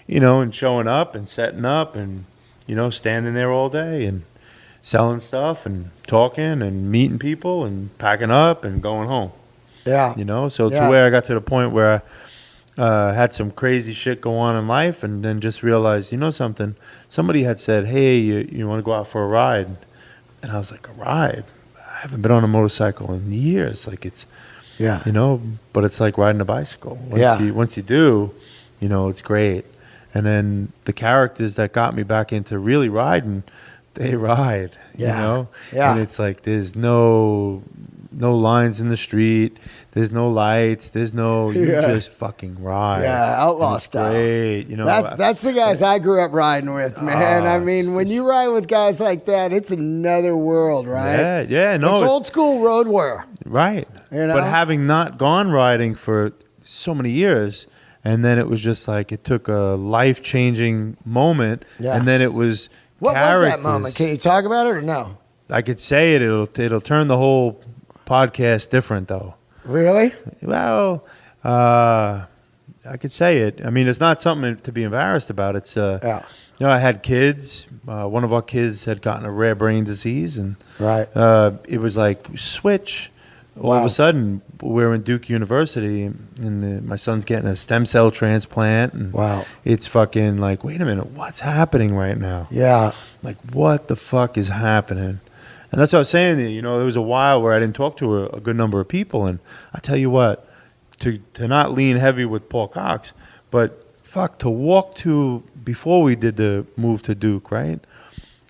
you know, and showing up and setting up and, you know, standing there all day and selling stuff and talking and meeting people and packing up and going home. Yeah. You know, so to where I got to the point where I had some crazy shit go on in life and then just realized, you know something, somebody had said, hey, you want to go out for a ride? And I was like, a ride? I haven't been on a motorcycle in years. Like it's, Yeah. you know, but it's like riding a bicycle. Once you do, you know, it's great. And then the characters that got me back into really riding, they ride, you know? Yeah. And it's like there's no lines in the street. There's no lights. There's no, you just fucking ride. Yeah, outlaw style. Great, you know. That's the guys I grew up riding with, man. I mean, when you ride with guys like that, it's another world, right? Yeah, no. It's old school road wear. Right. You know? But having not gone riding for so many years, and then it was just like it took a life-changing moment, and then it was What was that moment? Can you talk about it or no? I could say it. It'll turn the whole podcast different, though. Really? Well, I could say it. I mean, it's not something to be embarrassed about. It's you know, I had kids. One of our kids had gotten a rare brain disease, and it was like switch. All of a sudden, we're in Duke University, and my son's getting a stem cell transplant. And it's fucking like, wait a minute, what's happening right now? Yeah. Like, what the fuck is happening? And that's what I was saying to you. You know, there was a while where I didn't talk to a good number of people. And I tell you what, to not lean heavy with Paul Cox, but fuck, to walk to, before we did the move to Duke, right?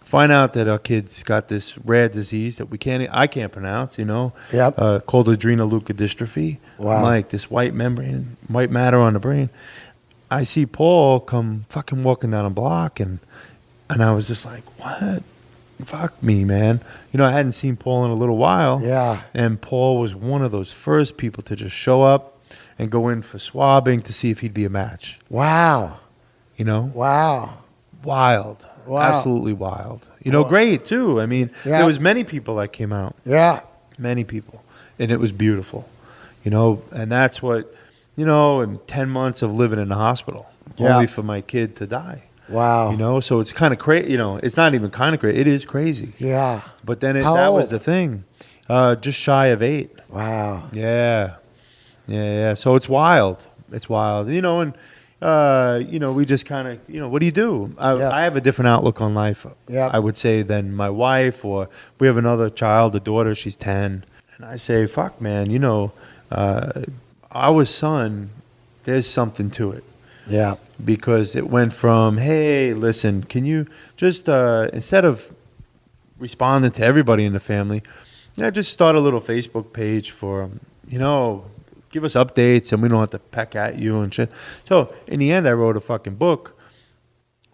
Find out that our kid's got this rare disease that I can't pronounce, you know, called adrenoleukodystrophy. Wow. Like this white matter on the brain. I see Paul come fucking walking down a block, and I was just like, what? Fuck me, man. You know, I hadn't seen Paul in a little while. Yeah. And Paul was one of those first people to just show up and go in for swabbing to see if he'd be a match. Wow. You know? Wow. Wild. Wow. Absolutely wild. You know, great too. I mean, there was many people that came out. Yeah. Many people. And it was beautiful. You know, and that's what, you know, in 10 months of living in the hospital, only for my kid to die. Wow. You know, so it's kind of crazy. You know, it's not even kind of crazy. It is crazy. Yeah. But then that was the thing. Just shy of 8. Wow. Yeah. So it's wild. It's wild. You know, and, you know, we just kind of, you know, what do you do? I have a different outlook on life, I would say, than my wife. Or we have another child, a daughter, she's 10. And I say, fuck, man, you know, our son, there's something to it. Yeah. Because it went from, hey, listen, can you just, instead of responding to everybody in the family, just start a little Facebook page for, you know, give us updates and we don't have to peck at you and shit. So in the end, I wrote a fucking book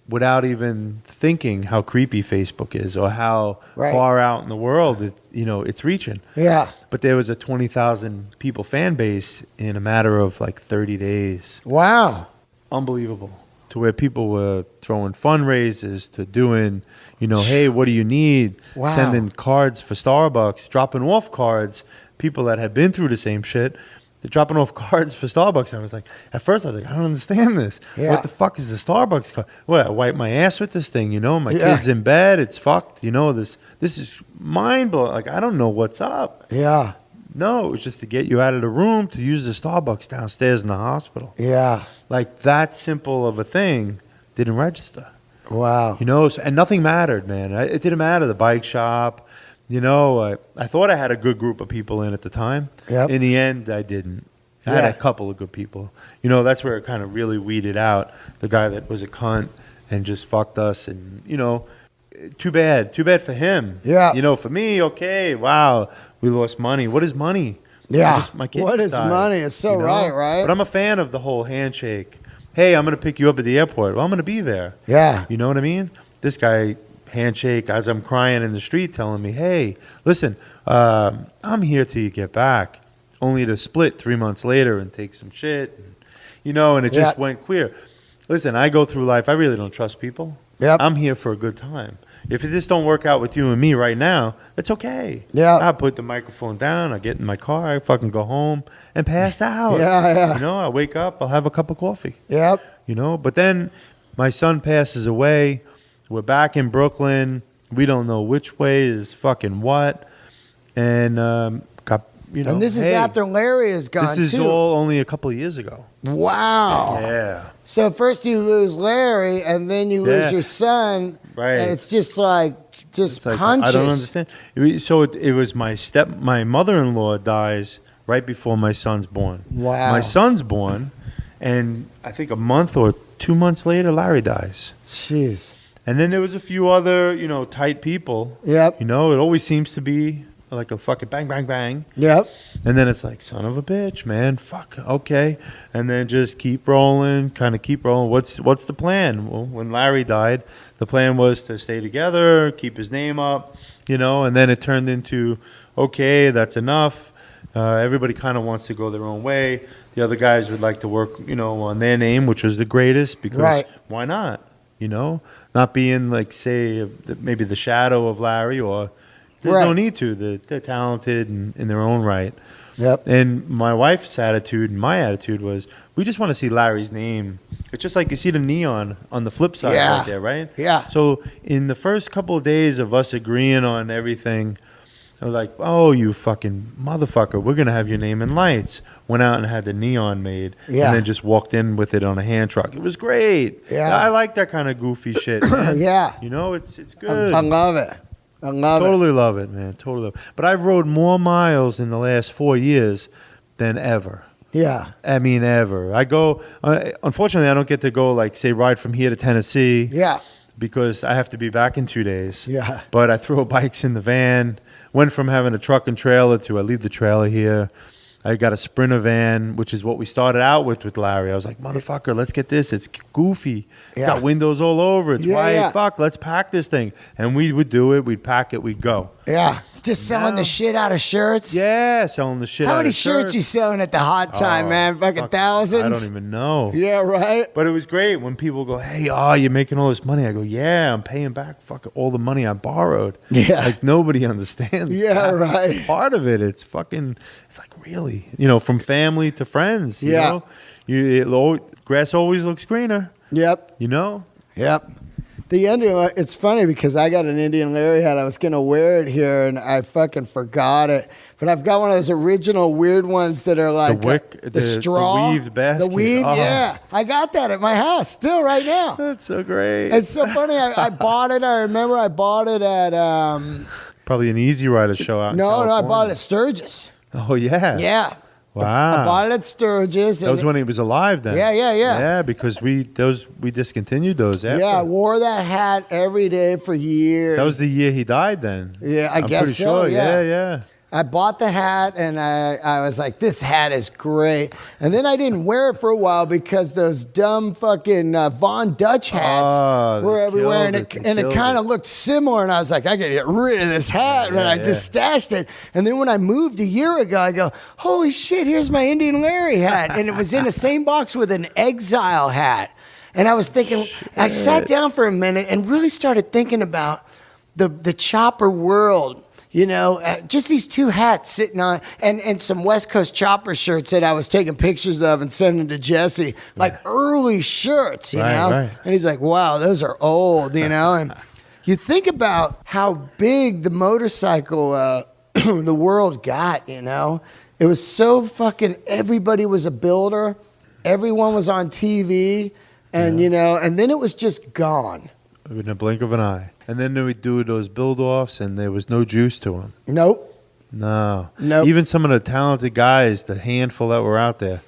without even thinking how creepy Facebook is or how far out in the world, you know, it's reaching. Yeah. But there was a 20,000 people fan base in a matter of like 30 days. Wow. Unbelievable. To where people were throwing fundraisers to doing, you know, hey, what do you need? Wow. Sending cards for Starbucks, dropping off cards. People that had been through the same shit, they're dropping off cards for Starbucks. And I was like, at first I was like, I don't understand this. Yeah. What the fuck is a Starbucks card? What, I wipe my ass with this thing, you know? My kid's in bed. It's fucked. You know, this is mind blowing. Like, I don't know what's up. Yeah. No, it was just to get you out of the room to use the Starbucks downstairs in the hospital. Yeah. Like that simple of a thing didn't register. Wow. You know, and nothing mattered, man. It didn't matter. The bike shop, you know, I thought I had a good group of people in at the time. Yep. In the end, I didn't. I had a couple of good people. You know, that's where it kind of really weeded out the guy that was a cunt and just fucked us. And, you know, too bad for him. Yeah. You know, for me, okay, wow, we lost money. What is money? Yeah. My kid What just is died, money? It's so you know? right? But I'm a fan of the whole handshake. Hey, I'm going to pick you up at the airport. Well, I'm going to be there. Yeah. You know what I mean? This guy, handshake, as I'm crying in the street, telling me, hey, listen, I'm here till you get back. Only to split 3 months later and take some shit. And, you know, and it just went queer. Listen, I go through life. I really don't trust people. Yep. I'm here for a good time. If this don't work out with you and me right now, it's okay. Yeah. I put the microphone down. I get in my car. I fucking go home and pass out. Yeah. You know, I wake up. I'll have a cup of coffee. Yep. You know, but then my son passes away. We're back in Brooklyn. We don't know which way is fucking what. And, you know, and this is after Larry is gone, this is too. all only a couple of years ago. Wow. Yeah. So first you lose Larry, and then you lose your son. Right. And it's just like just It's like, punches. I don't understand. So it was my mother-in-law dies right before my son's born. Wow. My son's born, and I think a month or 2 months later, Larry dies. Jeez. And then there was a few other, tight people. Yep. It always seems to be like a fucking bang, bang, bang. Yep. And then it's like, son of a bitch, man. Fuck, okay. And then just keep rolling, kind of keep rolling. What's the plan? Well, when Larry died, the plan was to stay together, keep his name up, and then it turned into, okay, that's enough. Everybody kind of wants to go their own way. The other guys would like to work, on their name, which was the greatest, because why not? Not being like, say, maybe the shadow of Larry, or there's no need to. They're talented in their own right. Yep. And my wife's attitude and my attitude was, we just want to see Larry's name. It's just like you see the neon on the flip side right there, right? Yeah. So in the first couple of days of us agreeing on everything, I was like, oh, you fucking motherfucker, we're going to have your name in lights. Went out and had the neon made, and then just walked in with it on a hand truck. It was great. Yeah. I like that kind of goofy shit, man. Yeah. It's good. I love it. I love Totally love it, man. Totally love it. But I've rode more miles in the last 4 years than ever. Yeah. I mean, ever. I go, unfortunately, I don't get to go, like, say, ride from here to Tennessee. Yeah. Because I have to be back in 2 days. Yeah. But I throw bikes in the van. Went from having a truck and trailer to I leave the trailer here. I got a Sprinter van, which is what we started out with Larry. I was like, motherfucker, let's get this. It's goofy. Yeah. Got windows all over. It's white. Yeah. Fuck, let's pack this thing. And we would do it. We'd pack it. We'd go. Yeah. Just selling the shit out of shirts. Yeah, selling the shit How out many of shirts you selling at the hot time, man? Fucking thousands? I don't even know. Yeah, right? But it was great when people go, hey, you're making all this money. I go, yeah, I'm paying back all the money I borrowed. Yeah. Like, nobody understands Yeah, that right. part of it. It's fucking, it's like, really? From family to friends, you Yeah. know? Grass always looks greener, Yep. Yep. The Indian, it's funny because I got an Indian Larry hat. I was going to wear it here and I fucking forgot it. But I've got one of those original weird ones that are like The wick, the straw. the weaved basket. The weave, Oh. yeah. I got that at my house still right now. That's so great. It's so funny. I bought it. I remember I bought it at, Probably an Easy Rider show out in no, I California. bought it at Sturgis. Oh, yeah. Yeah. Wow. I bought it at Sturgis. That was when he was alive then. Yeah. Yeah, because we discontinued those after. Yeah, I wore that hat every day for years. That was the year he died then. Yeah, I I'm guess pretty so, sure. yeah. Yeah. I bought the hat and I was like, this hat is great. And then I didn't wear it for a while because those dumb fucking Von Dutch hats were everywhere. And it kind of looked similar. And I was like, I got to get rid of this hat. And I just stashed it. And then when I moved a year ago, I go, holy shit, here's my Indian Larry hat. And it was in the same box with an Exile hat. And I was thinking, I sat down for a minute and really started thinking about the chopper world. Just these two hats sitting on, and some West Coast Chopper shirts that I was taking pictures of and sending to Jesse, like early shirts, you know? Right. And he's like, wow, those are old, And you think about how big the motorcycle, the world got, It was so fucking, everybody was a builder. Everyone was on TV, and, and then it was just gone. In a blink of an eye. And then they would do those build-offs, and there was no juice to them. Nope. No. Even some of the talented guys, the handful that were out there,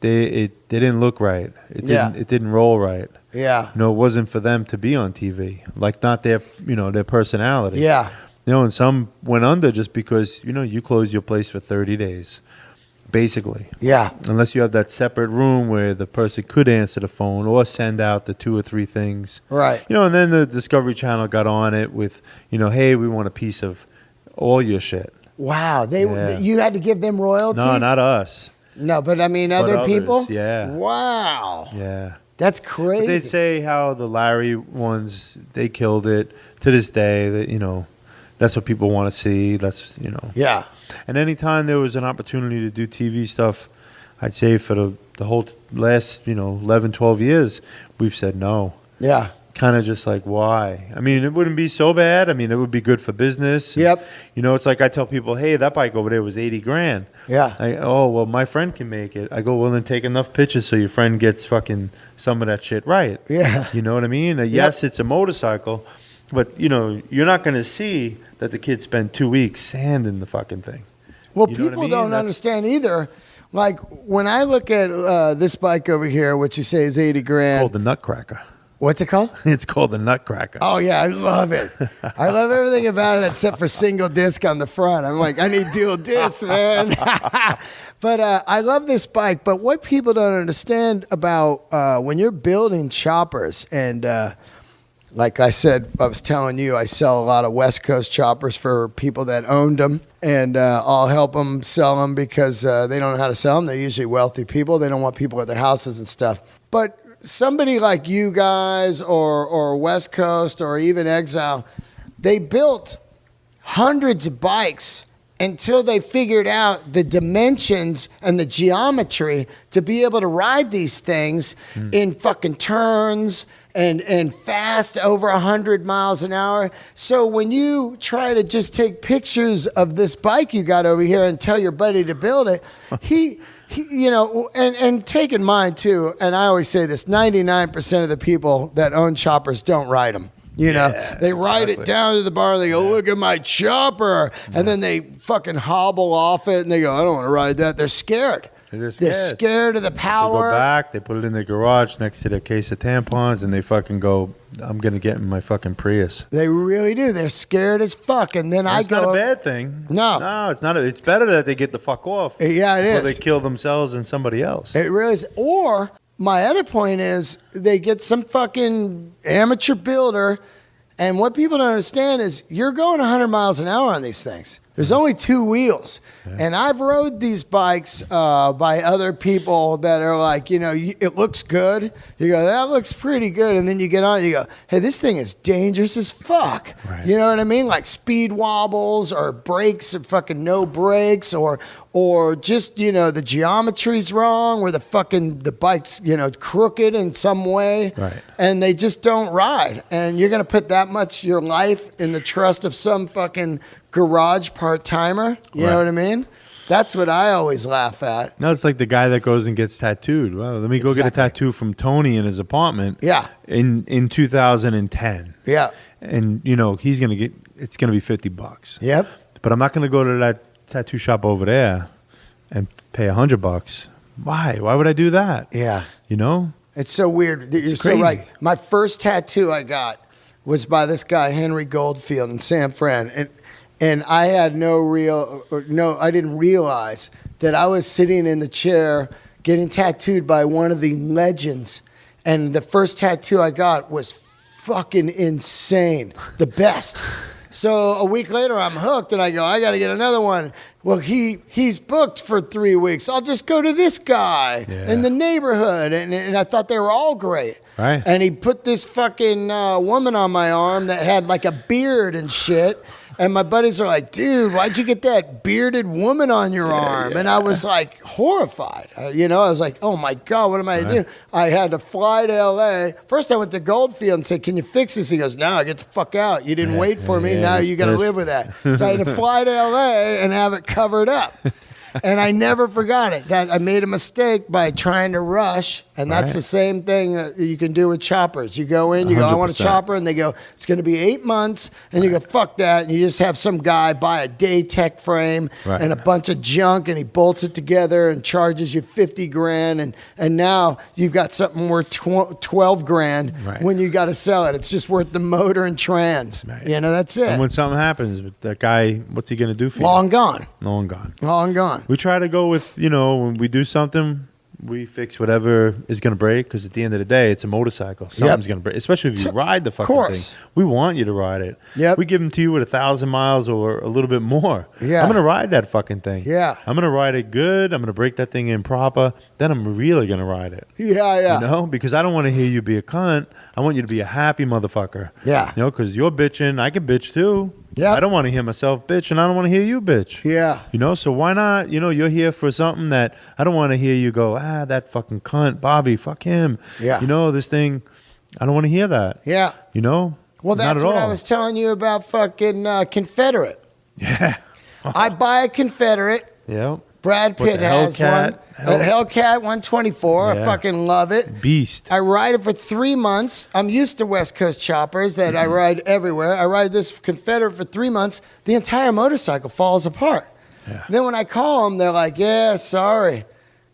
they didn't look right. It didn't roll right. Yeah. It wasn't for them to be on TV. Like, not their personality. Yeah. And some went under just because, you closed your place for 30 days. Basically. Yeah. Unless you have that separate room where the person could answer the phone or send out the 2 or 3 things. Right. And then the Discovery Channel got on it with, hey, we want a piece of all your shit. Wow. You had to give them royalties? No, not us. No, but I mean other people? Yeah. Wow. Yeah. That's crazy. But they say how the Larry ones, they killed it. To this day, that that's what people want to see. That's, Yeah. And anytime there was an opportunity to do TV stuff, I'd say for the whole last, 11, 12 years, we've said no. Yeah. Kind of just like, why? I mean, it wouldn't be so bad. I mean, it would be good for business. Yep. It's like I tell people, hey, that bike over there was $80,000. Yeah. Well, my friend can make it. I go, well, then take enough pictures so your friend gets fucking some of that shit right. Yeah. You know what I mean? Yes, it's a motorcycle, But, you know, you're not going to see that the kid spent 2 weeks sanding the fucking thing. Well, You know what I people mean? don't understand either. Like, when I look at this bike over here, which you say is 80 grand. Called the nutcracker. What's it called? It's called the nutcracker. Oh, yeah, I love it. I love everything about it except for single disc on the front. I'm like, I need dual discs, man. But I love this bike. But what people don't understand about when you're building choppers, and like I said, I was telling you, I sell a lot of West Coast choppers for people that owned them. And I'll help them sell them because they don't know how to sell them. They're usually wealthy people. They don't want people at their houses and stuff. But somebody like you guys or West Coast or even Exile, they built hundreds of bikes until they figured out the dimensions and the geometry to be able to ride these things in fucking turns and fast over 100 miles an hour. So when you try to just take pictures of this bike you got over here and tell your buddy to build it, he you know, and take in mind too, and I always say this, 99% of the people that own choppers don't ride them. You know, they ride it down to the bar, they go, look at my chopper, and then they fucking hobble off it, and they go, I don't want to ride that. They're scared. They're scared of the power. They go back, they put it in their garage next to their case of tampons, and they fucking go, I'm going to get in my fucking Prius. They really do. They're scared as fuck. And then That's not a bad thing. No, it's not. It's better that they get the fuck off. Yeah, it is. Before they kill themselves and somebody else. It really is. Or my other point is they get some fucking amateur builder, and what people don't understand is you're going 100 miles an hour on these things. There's only two wheels. And I've rode these bikes by other people that are like, you know, it looks good. You go, that looks pretty good. And then you get on, you go, hey, this thing is dangerous as fuck. Right. You know what I mean? Like speed wobbles or brakes or fucking no brakes or just, you know, the geometry's wrong where the bike's, you know, crooked in some way. Right. And they just don't ride. And you're going to put that much your life in the trust of some fucking garage part-timer. You know what I mean? That's what I always laugh at. No, it's like the guy that goes and gets tattooed. Well, let me go get a tattoo from Tony in his apartment. Yeah. In 2010. Yeah. And, you know, he's going to get, it's going to be $50. Yep. But I'm not going to go to that tattoo shop over there and pay $100. Why? Why would I do that? Yeah. You know? It's so weird. You're crazy. so right. My first tattoo I got was by this guy, Henry Goldfield in San Fran. And I had I didn't realize that I was sitting in the chair getting tattooed by one of the legends. And the first tattoo I got was fucking insane. The best. So a week later, I'm hooked, and I go, I got to get another one. Well, he's booked for 3 weeks. I'll just go to this guy in the neighborhood. And I thought they were all great. Right. And he put this fucking woman on my arm that had like a beard and shit. And my buddies are like, dude, why'd you get that bearded woman on your arm? And I was like horrified. You know, I was like, oh my God, what am I going to do? I had to fly to LA. First, I went to Goldfield and said, can you fix this? He goes, no, get the fuck out. You didn't wait for me. Now you got to live with that. So I had to fly to LA and have it covered up. And I never forgot it. That I made a mistake by trying to rush. And that's the same thing that you can do with choppers. You go in, you go, I want a chopper. And they go, it's going to be 8 months. And you go, fuck that. And you just have some guy buy a day tech frame and a bunch of junk. And he bolts it together and charges you 50 grand. And now you've got something worth 12 grand when you got to sell it. It's just worth the motor and trans. Right. You know, that's it. And when something happens, that guy, what's he going to do for you? Long gone. Long gone. Long gone. We try to go with, you know, when we do something, we fix whatever is going to break, because at the end of the day, it's a motorcycle. Something's going to break, especially if you ride the fucking thing. We want you to ride it. Yep. We give them to you with 1,000 miles or a little bit more. Yeah. I'm going to ride that fucking thing. Yeah. I'm going to ride it good. I'm going to break that thing in proper. Then I'm really going to ride it. Yeah, yeah. You know, because I don't want to hear you be a cunt. I want you to be a happy motherfucker. Yeah. You know, because you're bitching. I can bitch too. Yeah. I don't want to hear myself bitch, and I don't want to hear you bitch. Yeah. You know, so why not? You know, you're here for something that I don't want to hear you go, that fucking cunt, Bobby, fuck him. Yeah. You know, this thing, I don't want to hear that. Yeah. You know? Well, that's what I was telling you about fucking Confederate. Yeah. I buy a Confederate. Yeah. Brad Pitt has one. Hellcat 124. Yeah. I fucking love it. Beast. I ride it for 3 months. I'm used to West Coast choppers that I ride everywhere. I ride this Confederate for 3 months. The entire motorcycle falls apart. Yeah. Then when I call them, they're like, "Yeah, sorry.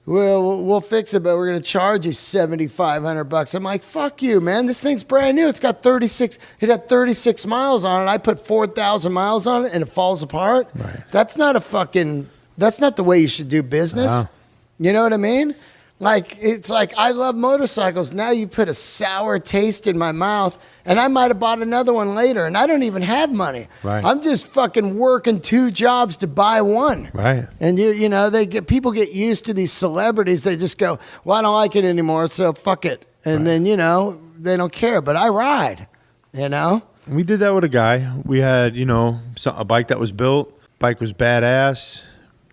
We'll fix it, but we're going to charge you $7,500. I'm like, "Fuck you, man. This thing's brand new. It had 36 miles on it. I put 4,000 miles on it and it falls apart. Right. That's not the way you should do business. Wow. You know what I mean? Like, it's like, I love motorcycles. Now you put a sour taste in my mouth, and I might have bought another one later, and I don't even have money. Right. I'm just fucking working 2 jobs to buy one. Right. And you know, people get used to these celebrities. They just go, "Well, I don't like it anymore, so fuck it." And then, you know, they don't care. But I ride, you know? We did that with a guy. We had, you know, a bike that was built. Bike was badass.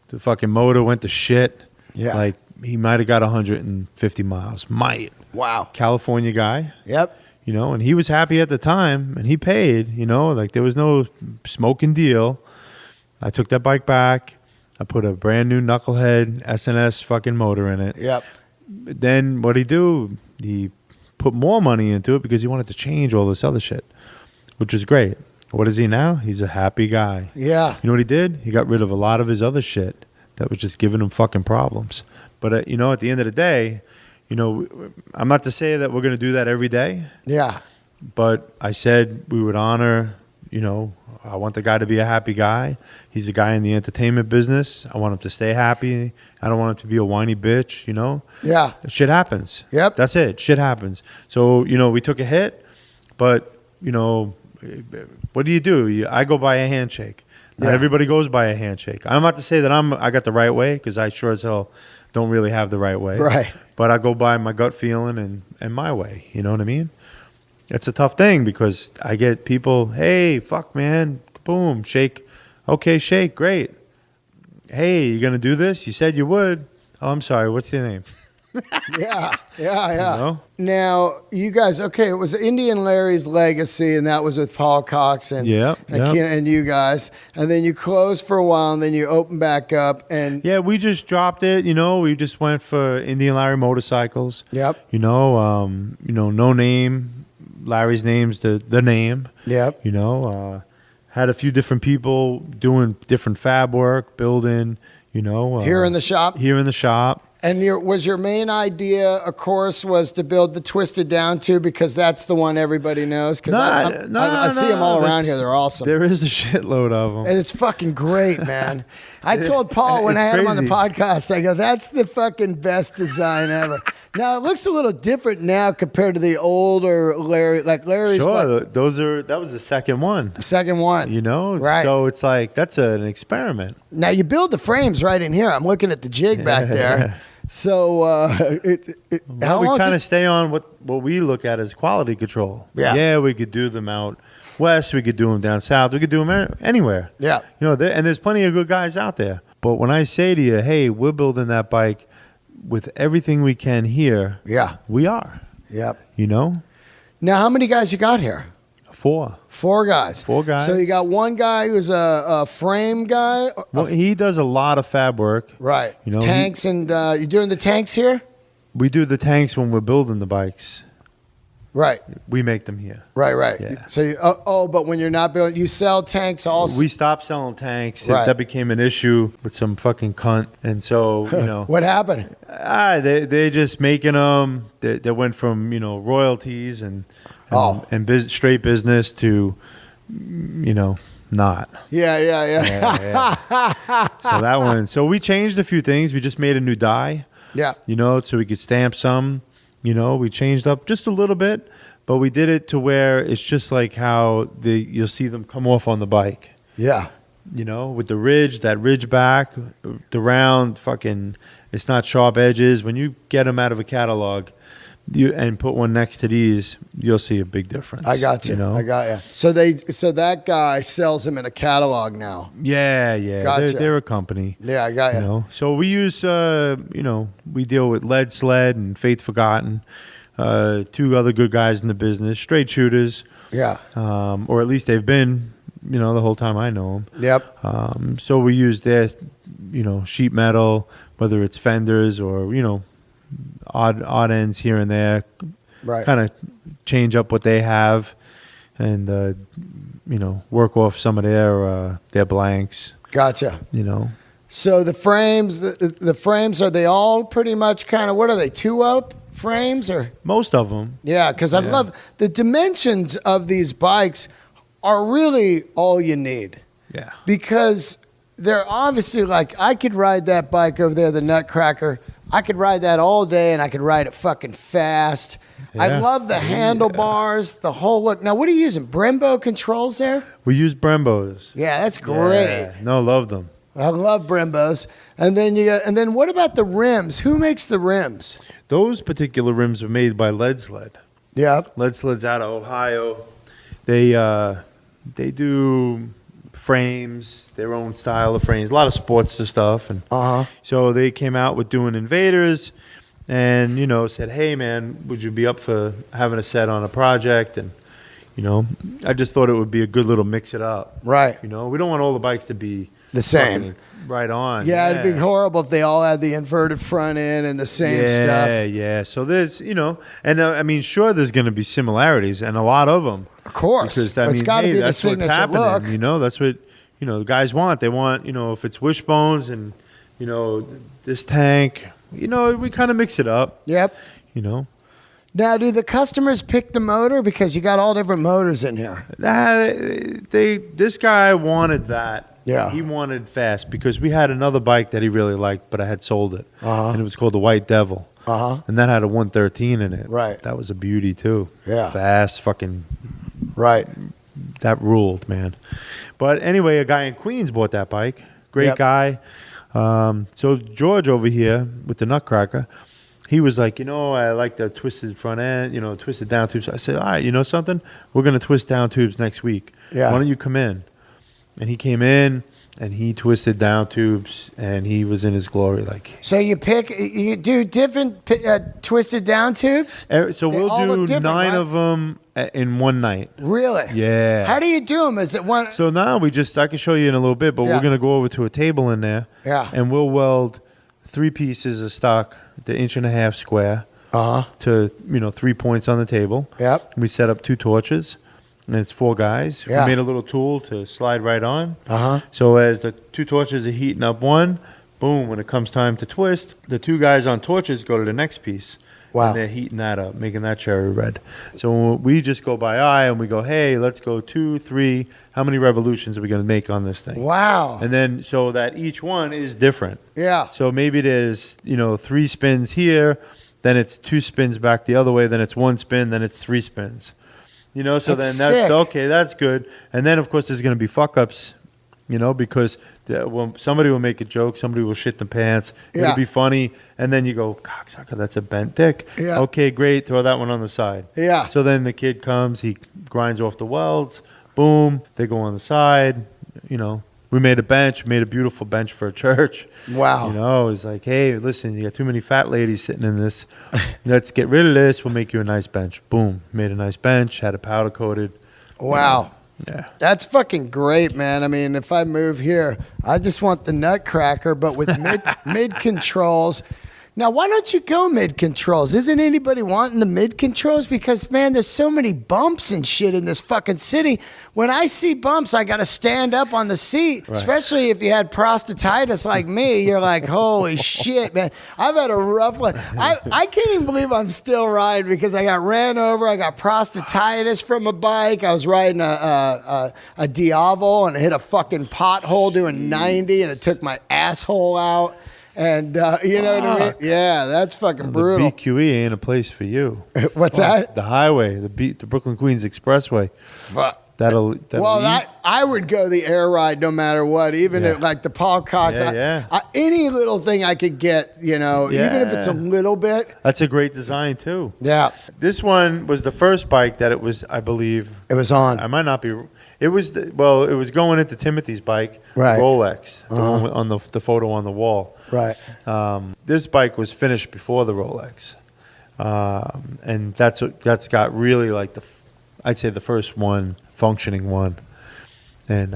The fucking motor went to shit. Yeah. Like, he might have got 150 miles. Might. Wow. California guy. Yep. You know, and he was happy at the time, and he paid, you know, like there was no smoking deal. I took that bike back. I put a brand new knucklehead SNS fucking motor in it. Yep. Then what'd he do? He put more money into it because he wanted to change all this other shit, which is great. What is he now? He's a happy guy. Yeah. You know what he did? He got rid of a lot of his other shit that was just giving him fucking problems. But, you know, at the end of the day, you know, I'm not to say that we're going to do that every day. Yeah. But I said we would honor, you know, I want the guy to be a happy guy. He's a guy in the entertainment business. I want him to stay happy. I don't want him to be a whiny bitch, you know. Yeah. Shit happens. Yep. That's it. Shit happens. So, you know, we took a hit, but, you know, what do? I go by a handshake. Not everybody goes by a handshake. I'm not to say that I got the right way, because I sure as hell don't really have the right way. Right. But I go by my gut feeling and my way. You know what I mean? It's a tough thing because I get people, "Hey, fuck, man. Boom. Shake. Okay, shake. Great. Hey, you going to do this? You said you would. Oh, I'm sorry. What's your name?" Yeah. You know? Now, you guys, okay, it was Indian Larry's legacy, and that was with Paul Cox and you guys. And then you closed for a while, and then you opened back up. And yeah, we just dropped it. You know, we just went for Indian Larry motorcycles. Yep. You know, no name. Larry's name's the name. Yep. You know, had a few different people doing different fab work, building, you know. Here in the shop? Here in the shop. And was your main idea, of course, was to build the Twisted Down too, because that's the one everybody knows? Because I see them all around here. They're awesome. There is a shitload of them. And it's fucking great, man. I told Paul when I had him on the podcast, I go, "That's the fucking best design ever." Now, it looks a little different now compared to the older Larry. Like Larry's Sure, that was the second one. Second one. You know? Right. So it's like, that's an experiment. Now, you build the frames right in here. I'm looking at the jig back there. Yeah. So, how We long? kind of stay on what we look at as quality control. Yeah. We could do them out west. We could do them down south. We could do them anywhere. Yeah. You know, and there's plenty of good guys out there. But when I say to you, "Hey, we're building that bike with everything we can here," Yeah. we are. Yep. You know? Now, how many guys you got here? 4. 4 guys. 4 guys. So you got one guy who's a frame guy. Well, he does a lot of fab work. Right. You know, tanks and you doing the tanks here? We do the tanks when we're building the bikes. Right. We make them here. Right. Yeah. So but when you're not building, you sell tanks also. We stopped selling tanks. Right. That became an issue with some fucking cunt. And so, you know. What happened? They just making them. They went from, you know, royalties and straight business to, you know, not. Yeah. So that one. So we changed a few things. We just made a new die. Yeah. You know, so we could stamp some. You know, we changed up just a little bit, but we did it to where it's just like how you'll see them come off on the bike. Yeah. You know, with the ridge, that ridge back, the round fucking, it's not sharp edges. When you get them out of a catalog and put one next to these, you'll see a big difference. I got you. know? I got you. So that guy sells them in a catalog now. Yeah. Gotcha. They're a company. Yeah, I got you. You know, so we use, you know, we deal with Lead Sled and Faith Forgotten, 2 other good guys in the business, straight shooters. Yeah. Or at least they've been the whole time I know him. Yep. So we use their, sheet metal, whether it's fenders or, odd ends here and there. Right. Kind of change up what they have and, work off some of their blanks, Gotcha. So the frames, the frames, are they all pretty much kind of, what are they, 2-up frames or? Most of them. Yeah, because I love the dimensions of these bikes are really all you need. Yeah. Because they're obviously like, I could ride that bike over there, the Nutcracker. I could ride that all day and I could ride it fucking fast. Yeah. I love the handlebars, the whole look. Now, what are you using? Brembo controls there? We use Brembos. Yeah, that's great. Yeah. No, love them. I love Brembos. And then what about the rims? Who makes the rims? Those particular rims were made by Lead Sled. Yeah. Lead Sled's out of Ohio. They do frames, their own style of frames, a lot of sports stuff, and so they came out with doing Invaders, and said, "Hey man, would you be up for having a set on a project?" And I just thought it would be a good little mix it up. Right. We don't want all the bikes to be the same. Right on. Yeah, it'd be horrible if they all had the inverted front end and the same stuff. Yeah. So there's, and sure, there's going to be similarities, and a lot of them. Of course. Because, it's got to be the signature look. That's what, the guys want. They want, if it's wishbones and, this tank, we kind of mix it up. Yep. Now, do the customers pick the motor? Because you got all different motors in here. This guy wanted that. Yeah. He wanted fast because we had another bike that he really liked, but I had sold it. And it was called the White Devil. And that had a 113 in it. Right. That was a beauty too. Yeah. Fast, fucking. Right. That ruled, man. But anyway, a guy in Queens bought that bike. Great guy. So George over here with the Nutcracker, he was like, I like the twisted front end, twisted down tubes. I said, all right, you know something? We're going to twist down tubes next week. Yeah. Why don't you come in? And he came in and he twisted down tubes and he was in his glory. So you do different twisted down tubes? So we'll do 9 of them in one night. Really? Yeah. How do you do them? Is it one? So now I can show you in a little bit, but we're going to go over to a table in there. Yeah. And we'll weld 3 pieces of stock, the 1.5 inch square, to 3 points on the table. Yep. We set up 2 torches. And it's 4 guys. Yeah. We made a little tool to slide right on. So as the 2 torches are heating up one, boom, when it comes time to twist, the 2 guys on torches go to the next piece. Wow. And they're heating that up, making that cherry red. So we just go by eye and we go, hey, let's go 2, 3. How many revolutions are we going to make on this thing? Wow. And then so that each one is different. Yeah. So maybe there's, 3 spins here, then it's 2 spins back the other way, then it's 1 spin, then it's 3 spins. So that's then that's sick. okay, that's good. And then, of course, there's going to be fuck-ups, because somebody will make a joke, somebody will shit the pants. It'll be funny. And then you go, cocksucker, that's a bent dick. Yeah. Okay, great, throw that one on the side. Yeah. So then the kid comes, he grinds off the welds, boom, they go on the side, We made a beautiful bench for a church. Wow. It's like, hey, listen, you got too many fat ladies sitting in this. Let's get rid of this. We'll make you a nice bench. Boom. Made a nice bench, had it powder coated. Wow. Yeah. That's fucking great, man. I mean, if I move here, I just want the Nutcracker, but with mid controls. Now, why don't you go mid controls? Isn't anybody wanting the mid controls? Because, man, there's so many bumps and shit in this fucking city. When I see bumps, I got to stand up on the seat, especially if you had prostatitis like me. You're like, holy shit, man. I've had a rough life. I can't even believe I'm still riding because I got ran over. I got prostatitis from a bike. I was riding a Diavo and I hit a fucking pothole doing 90 and it took my asshole out. And you know what I mean? Yeah, that's fucking brutal. The BQE ain't a place for you. What's that? The highway, the Brooklyn Queens Expressway. Fuck. That'll I would go the air ride no matter what, even if, like the Paul Cox. Any little thing I could get, even if it's a little bit. That's a great design too. Yeah. This one was the first bike that it was, I believe. It was on. I might not be. It was it was going into Timothy's bike, right. Rolex, the one on the photo on the wall. Right. This bike was finished before the Rolex, and that's got really like I'd say the first one, functioning one. And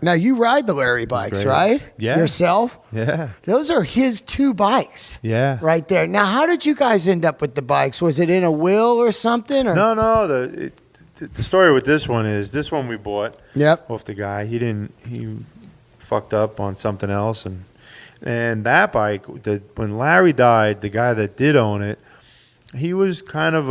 Now, you ride the Larry bikes, great. right? Yeah. Yourself? yeah, Those are his 2 bikes. yeah. Right there. Now, how did you guys end up with the bikes? Was it in a will or something? Or? No. The story with this one is this one we bought Yep. off the guy. He fucked up on something else, and that bike. When Larry died, the guy that did own it, he was kind of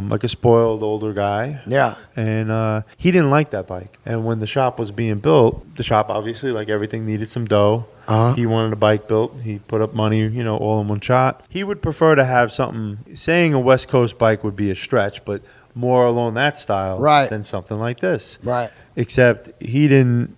like a spoiled older guy. Yeah. And he didn't like that bike. And when the shop was being built, the shop obviously, like everything, needed some dough. Uh-huh. He wanted a bike built. He put up money, all in one shot. He would prefer to have something. Saying a West Coast bike would be a stretch, but more along that style Right. than something like this. Right. Except he didn't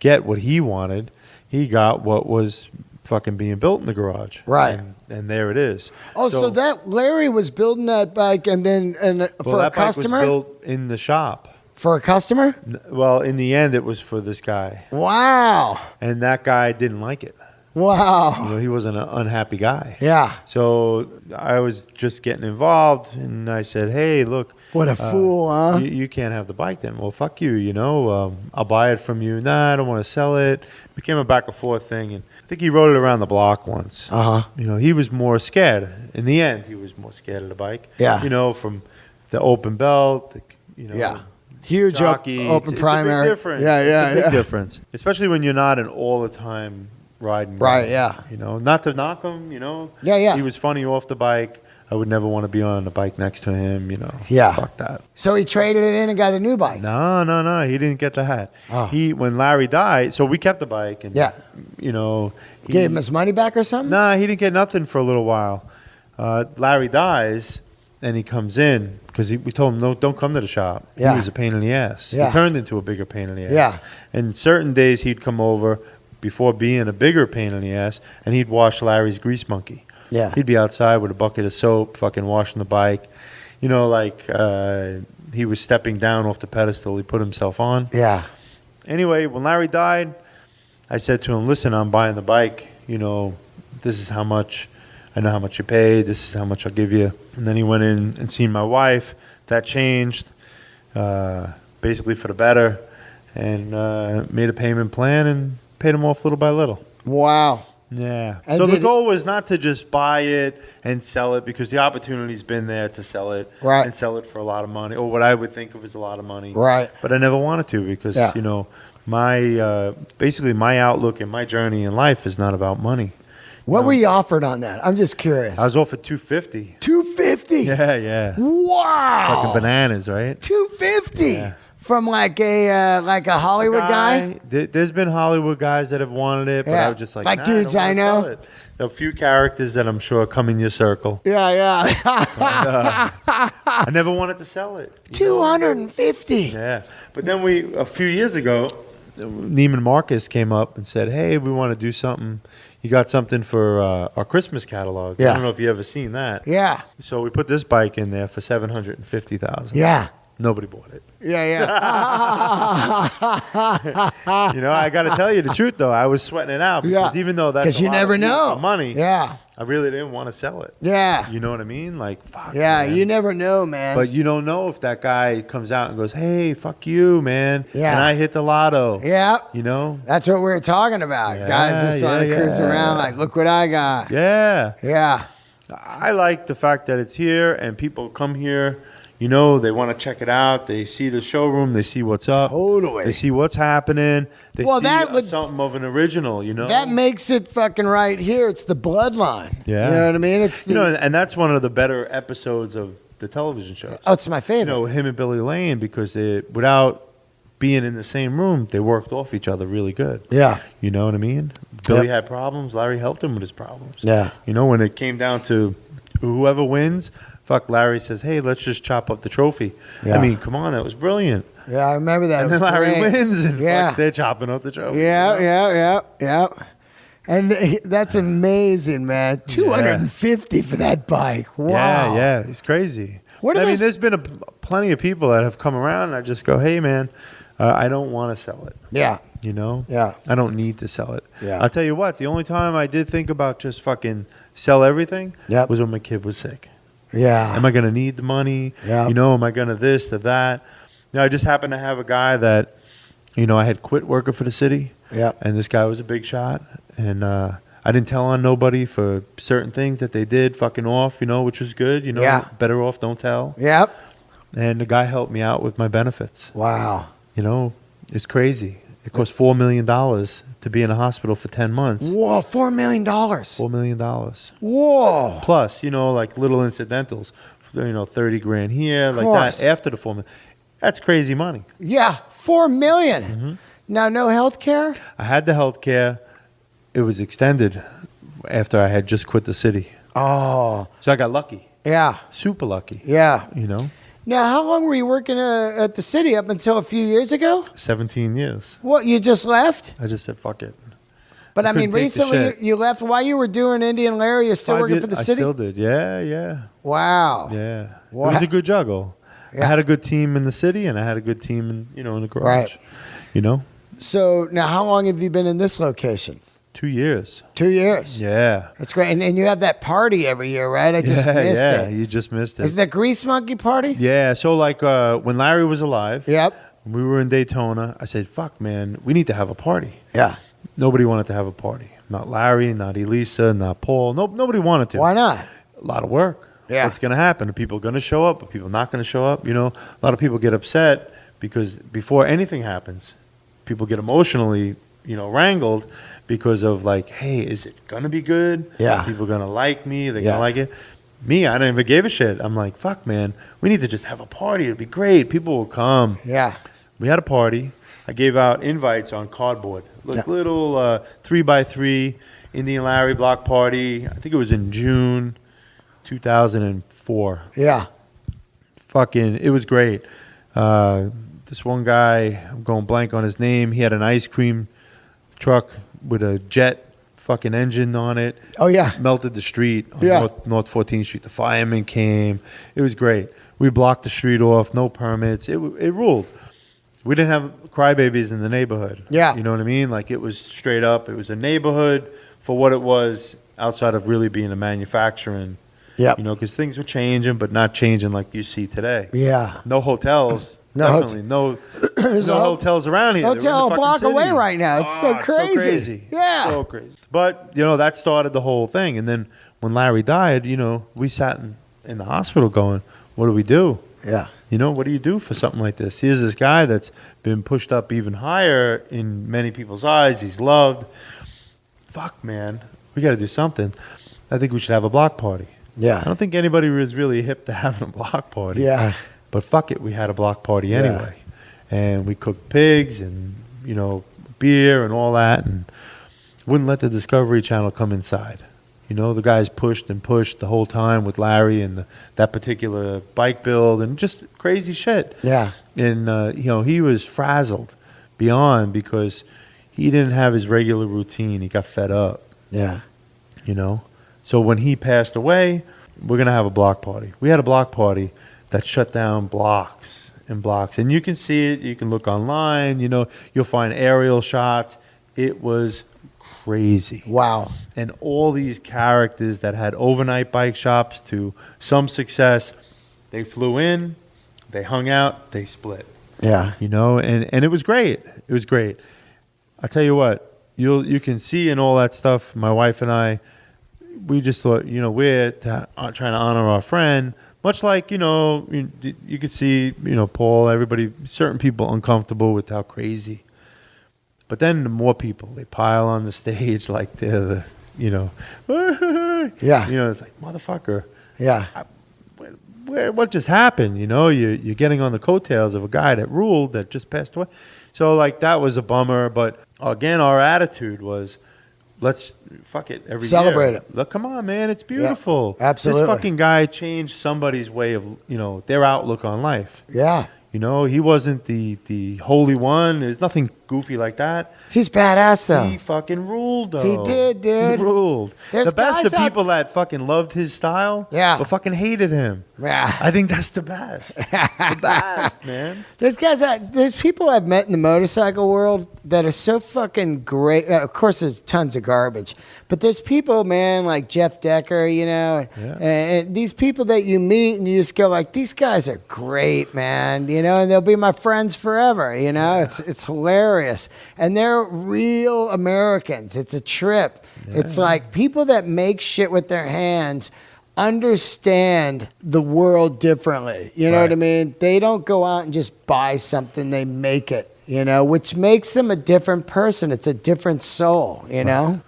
get what he wanted. He got what was fucking being built in the garage. Right. And there it is. Oh, so that Larry was building that bike and then for a that customer? bike was built in the shop. For a customer? Well, in the end, it was for this guy. Wow. And that guy didn't like it. Wow. He wasn't an unhappy guy. Yeah. So I was just getting involved, and I said, hey, look. What a fool, huh? You can't have the bike then. Well, fuck you, I'll buy it from you. Nah, I don't want to sell it. Became a back and forth thing, and I think he rode it around the block once. Uh-huh. He was more scared. In the end, he was more scared of the bike. Yeah. From the open belt, Yeah. Huge jockey. open It's primary. a big difference. Yeah, yeah, It's a big yeah. difference, especially when you're not an all-the-time riding Right, guy. yeah. Not to knock him, Yeah, yeah. He was funny off the bike. I would never want to be on the bike next to him, Yeah. Fuck that. So he traded it in and got a new bike. No. He didn't get the hat. Oh. When Larry died, so we kept the bike, and Yeah. he Gave him his money back or something? Nah, he didn't get nothing for a little while. Larry dies, and he comes in because we told him, no, don't come to the shop. Yeah. He was a pain in the ass. Yeah. He turned into a bigger pain in the ass. Yeah. And certain days he'd come over before being a bigger pain in the ass, and he'd wash Larry's grease monkey. Yeah. He'd be outside with a bucket of soap, fucking washing the bike. He was stepping down off the pedestal he put himself on. Yeah. Anyway, when Larry died, I said to him, listen, I'm buying the bike. This is how much. I know how much you paid. This is how much I'll give you. And then he went in and seen my wife. That changed, basically for the better, and made a payment plan and paid him off little by little. Wow. Yeah. And So the did- goal was not to just buy it and sell it, because the opportunity's been there to sell it Right. and sell it for a lot of money, or what I would think of as a lot of money. Right. But I never wanted to, because Yeah. my basically my outlook and my journey in life is not about money. What were you offered on that? I'm just curious. I was offered $250. $250. Yeah. Wow. Fucking bananas, right? $250 Yeah. from like a Hollywood guy. There's been Hollywood guys that have wanted it, but Yeah. I was just like, Like nah, dudes I I don't wanna know. sell it. There are a few characters that I'm sure come in your circle. Yeah. I never wanted to sell it. $250. Yeah, but then a few years ago, Neiman Marcus came up and said, "Hey, we want to do something. You got something for our Christmas catalog?" Yeah. I don't know if you ever seen that. Yeah. So we put this bike in there for $750,000. Yeah. Nobody bought it. Yeah. I got to tell you the truth though. I was sweating it out because even though that's you never know money, Yeah. I really didn't want to sell it. Yeah. You know what I mean? Like, fuck. Yeah. man. You never know, man. But you don't know if that guy comes out and goes, "Hey, fuck you, man," Yeah. and I hit the lotto. yeah. That's That's what we were talking about. Yeah, Guys just want to yeah, cruise yeah. around like, look what I got. Yeah. Yeah. I like the fact that it's here and people come here. They want to check it out. They see the showroom. They see what's up. Totally. They see what's happening. They Well, see that would- something of an original, That makes it fucking right here. It's the bloodline. Yeah. You know what I mean? It's the, and that's one of the better episodes of the television shows. oh, it's my favorite. Him and Billy Lane, because without being in the same room, they worked off each other really good. Yeah. You know what I mean? Billy had problems. Larry helped him with his problems. Yeah. When it came down to whoever wins, Larry says, "Hey, let's just chop up the trophy." Yeah. I mean, come on, that was brilliant. Yeah, I remember that. And It was then Larry great. wins, and Yeah. they're chopping up the trophy. Yeah. And that's amazing, man. $250 for that bike. Wow. Yeah, it's crazy. What are I mean, those- there's been plenty of people that have come around, and I just go, "Hey, man, I don't want to sell it." Yeah. Yeah. I don't need to sell it. Yeah. I'll tell you what, the only time I did think about just fucking sell everything Yep. was when my kid was sick. Yeah. Am I going to need the money? Yeah. Am I going to this, to that? I just happen to have a guy that I had quit working for the city. Yeah. And this guy was a big shot. And I didn't tell on nobody for certain things that they did, fucking off, which was good. Yeah. Better off, don't tell. Yep. And the guy helped me out with my benefits. Wow. It's crazy. It cost $4 million to be in a hospital for 10 months. Whoa, $4 million. $4 million. Whoa. Plus, like little incidentals, 30 grand here, like that after the 4 million. That's crazy money. Yeah, $4 million. Mm-hmm. Now, no health care? I had the health care. It was extended after I had just quit the city. Oh. So I got lucky. Yeah. Super lucky. Yeah. Now, how long were you working at the city up until a few years ago? 17 years. What, you just left? I just said, fuck it. But I mean, couldn't take the recently shit. you left. While you were doing Indian Larry, you're still 5 working years, for the I city? still did. Yeah. Wow. Yeah. Wow. It was a good juggle. Yeah. I had a good team in the city, and I had a good team in the garage. Right. So now, how long have you been in this location? 2 years. 2 years. Yeah. That's great. And you have that party every year, right? I just missed yeah, it. you just missed it. Is it the Grease Monkey party? Yeah, so when Larry was alive, Yep. when we were in Daytona, I said, fuck, man, we need to have a party. Yeah. Nobody wanted to have a party. Not Larry, not Elisa, not Paul. Nobody wanted to. Why not? A lot of work. Yeah. What's going to happen? Are people going to show up? Are people not going to show up? A lot of people get upset because before anything happens, people get emotionally, wrangled because of like, hey, is it going to be good? Yeah. Are people going to like me? They're going to like it. Me, I didn't even give a shit. I'm like, fuck, man, we need to just have a party. It'd be great. People will come. Yeah. We had a party. I gave out invites on cardboard. Little 3x3 Indian Larry block party. I think it was in June 2004. Yeah. It was great. This one guy, I'm going blank on his name. He had an ice cream truck with a jet fucking engine on it. Oh, yeah. Melted the street on North 14th Street. The firemen came. It was great. We blocked the street off, no permits. It ruled. We didn't have crybabies in the neighborhood. Yeah. You know what I mean? Like, it was straight up. It was a neighborhood for what it was outside of really being a manufacturing. Yeah. Because things were changing, but not changing like you see today. Yeah. No hotels. No Definitely. No hotels around here. Hotel a block away right now. It's so crazy. So crazy. Yeah. So crazy. But, that started the whole thing. And then when Larry died, we sat in the hospital going, what do we do? Yeah. What do you do for something like this? Here's this guy that's been pushed up even higher in many people's eyes. He's loved. Fuck, man. We got to do something. I think we should have a block party. Yeah. I don't think anybody was really hip to having a block party. Yeah. But fuck it, we had a block party anyway. And we cooked pigs and, beer and all that, and wouldn't let the Discovery Channel come inside. The guys pushed and pushed the whole time with Larry and that particular bike build and just crazy shit. Yeah. And, he was frazzled beyond because he didn't have his regular routine. He got fed up. Yeah. So when he passed away, we're going to have a block party. We had a block party that shut down blocks and blocks. And you can see it. You can look online. You'll find aerial shots. It was crazy. Wow. And all these characters that had overnight bike shops to some success, they flew in, they hung out, they split. Yeah. And it was great. It was great. I tell you what, you can see in all that stuff, my wife and I, we just thought, we're trying to honor our friend. Much like, you could see, Paul, everybody, certain people uncomfortable with how crazy. But then the more people, they pile on the stage like they're the, Yeah. It's like, motherfucker. Yeah. What just happened? You're getting on the coattails of a guy that ruled that just passed away. So, that was a bummer. But, again, our attitude was, let's fuck it every celebrate year. it. Look, come on, man, it's beautiful. Yeah, absolutely. This fucking guy changed somebody's way of, their outlook on life. Yeah. He wasn't the holy one. There's nothing goofy like that. He's badass though. He fucking ruled, though. He did, dude. He ruled. There's the best guys of people that fucking loved his style, but fucking hated him. Yeah. I think that's the best. The best, man. There's people I've met in the motorcycle world that are so fucking great. Of course, there's tons of garbage, but there's people, man, like Jeff Decker, you know, and these people that you meet and you just go like, these guys are great, man, you know, and they'll be my friends forever, you know. It's hilarious, and they're real Americans. It's a trip. It's like people that make shit with their hands understand the world differently. You know what I mean? They don't go out and just buy something, they make it, you know, which makes them a different person. It's a different soul, you know?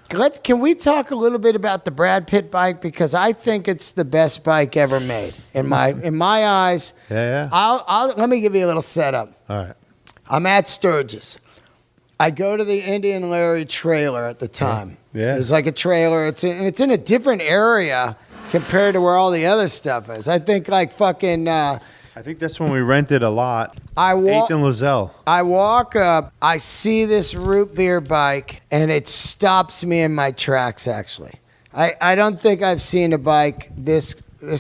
Can we talk a little bit about the Brad Pitt bike? Because I think it's the best bike ever made in my eyes. Let me give you a little setup. All right. I'm at Sturgis. I go to the Indian Larry trailer at the time. Yeah. It's like a trailer. It's in a different area compared to where all the other stuff is. I think like fucking... I think that's when we rented a lot. 8th and Lozelle. I walk up, I see this root beer bike, and it stops me in my tracks, actually. I don't think I've seen a bike this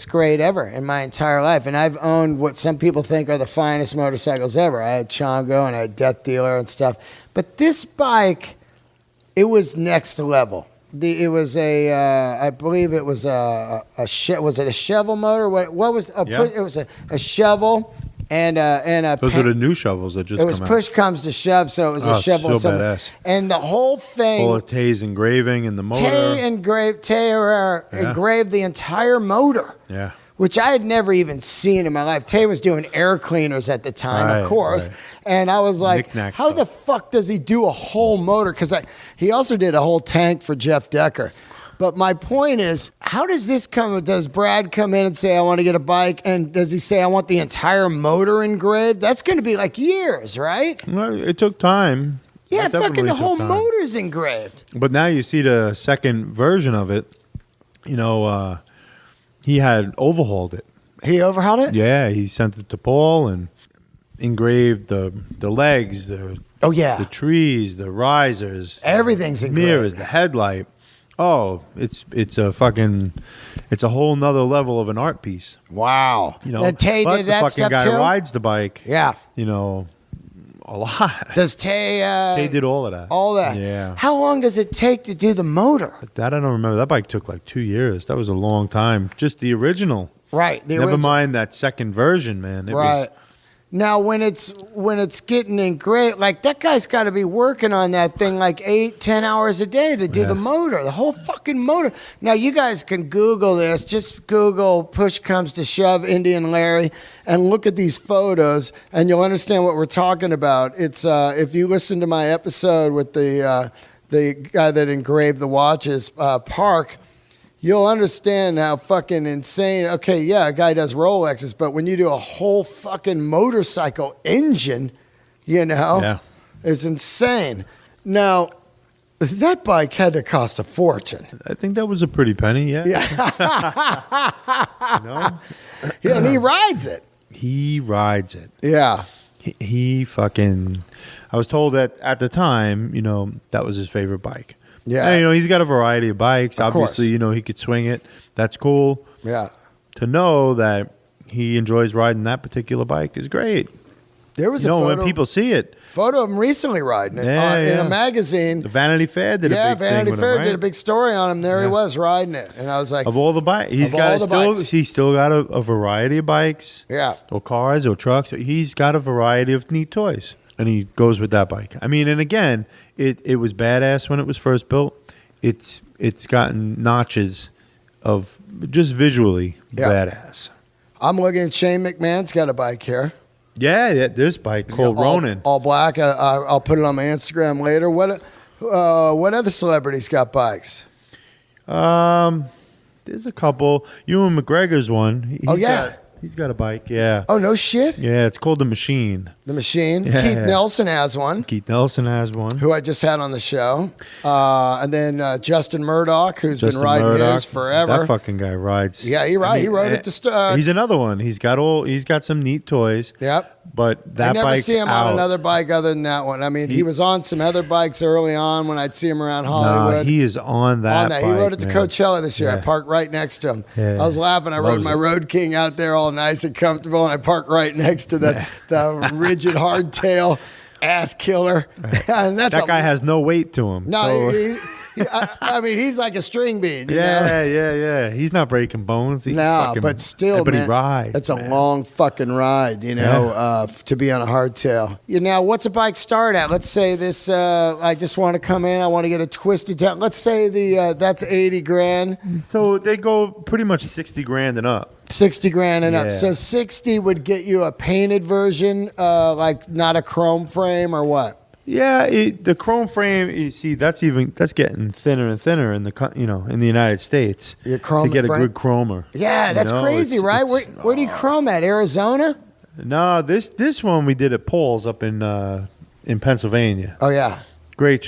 great ever in my entire life. And I've owned what some people think are the finest motorcycles ever. I had Chongo and I had Death Dealer and stuff. But this bike, it was next level. It was I believe it was was it a shovel motor? What was it was a shovel and a those are the new shovels that just it was come push comes to shove, so it was a shovel. So badass. And the whole thing full of Tay's engraving in the motor. Tay engraved the entire motor. Yeah. Which I had never even seen in my life. Tay was doing air cleaners at the time, of course. Right. And I was like, how the fuck does he do a whole motor? Because he also did a whole tank for Jeff Decker. But my point is, how does this come? Does Brad come in and say, I want to get a bike? And does he say, I want the entire motor engraved? That's going to be like years, right? Well, it took time. Yeah, fucking the whole motor's engraved. But now you see the second version of it, you know, he had overhauled it. He overhauled it? Yeah, he sent it to Paul and engraved the legs, the trees, the risers, everything's engraved. Mirrors, the headlight. Oh, it's a whole nother level of an art piece. Wow. You know, and Tay did that stuff too? The fucking guy rides the bike. Yeah. You know, a lot. Does Tay... Tay did all of that. All that? Yeah. How long does it take to do the motor? That I don't remember. That bike took like 2 years. That was a long time. Just the original. Right. Never mind that second version, man. It was, now, when it's getting engraved, like that guy's got to be working on that thing like 8-10 hours a day to do the motor, the whole fucking motor. Now, you guys can Google this. Just Google "push comes to shove" Indian Larry and look at these photos, and you'll understand what we're talking about. It's if you listen to my episode with the guy that engraved the watches, Park. You'll understand how fucking insane. Okay, yeah, a guy does Rolexes, but when you do a whole fucking motorcycle engine, you know, it's insane. Now, that bike had to cost a fortune. I think that was a pretty penny, yeah. You know? Yeah, and he rides it. He rides it. Yeah. He fucking... I was told that at the time, you know, that was his favorite bike. Yeah. And, you know, he's got a variety of bikes. Of Obviously, course. you know, he could swing it. That's cool. Yeah. To know that he enjoys riding that particular bike is great. There was a photo. When people see it. Photo of him recently riding it in a magazine. The Vanity Fair did a big thing Vanity with Fair him, right? did a big story on him. There he was riding it. And I was like... Of all the bikes. He's still got a variety of bikes. Yeah. Or cars or trucks. He's got a variety of neat toys. And he goes with that bike. I mean, and again, it was badass when it was first built. It's gotten notches of just visually badass. I'm looking at Shane McMahon's got a bike here. Yeah, this bike called Ronin. All black. I'll put it on my Instagram later. What other celebrities got bikes? There's a couple. Ewan McGregor's one. He's got a bike, yeah. Oh, no shit? Yeah, it's called The Machine. The Machine? Yeah. Keith Nelson has one. Who I just had on the show. And then Justin Murdoch, who's been riding his forever. That fucking guy rides. Yeah, he rode it to he's another one. He's got some neat toys. Yep. But that I never bike's see him out. on another bike other than that one. I mean, he was on some other bikes early on when I'd see him around Hollywood. No, he is on that. He bike, rode at the man. Coachella this year. I Yeah. parked right next to him. Yeah. I was laughing. I rode Loves my it. Road King out there all nice and comfortable, and I parked right next to the rigid hardtail ass killer. And that's That guy has no weight to him. no. so- I mean, he's like a string bean. You know? yeah. He's not breaking bones. He's No, fucking, but still, but man, he rides. it's a man. long fucking ride, you know, to be on a hardtail. Now, what's a bike start at? Let's say this. I just want to come in. I want to get a twisty tail. Let's say that's 80 grand, So they go pretty much 60 grand and up. 60 grand and up. Yeah. So 60 would get you a painted version, like not a chrome frame or what? Yeah, the chrome frame. You see, that's getting thinner and thinner in the United States. Your chrome to get frame? a good chromer. Yeah, You that's know, crazy, it's- right? it's- Where do you chrome at? Arizona? No, this one we did at Paul's up in Pennsylvania. Oh yeah. Great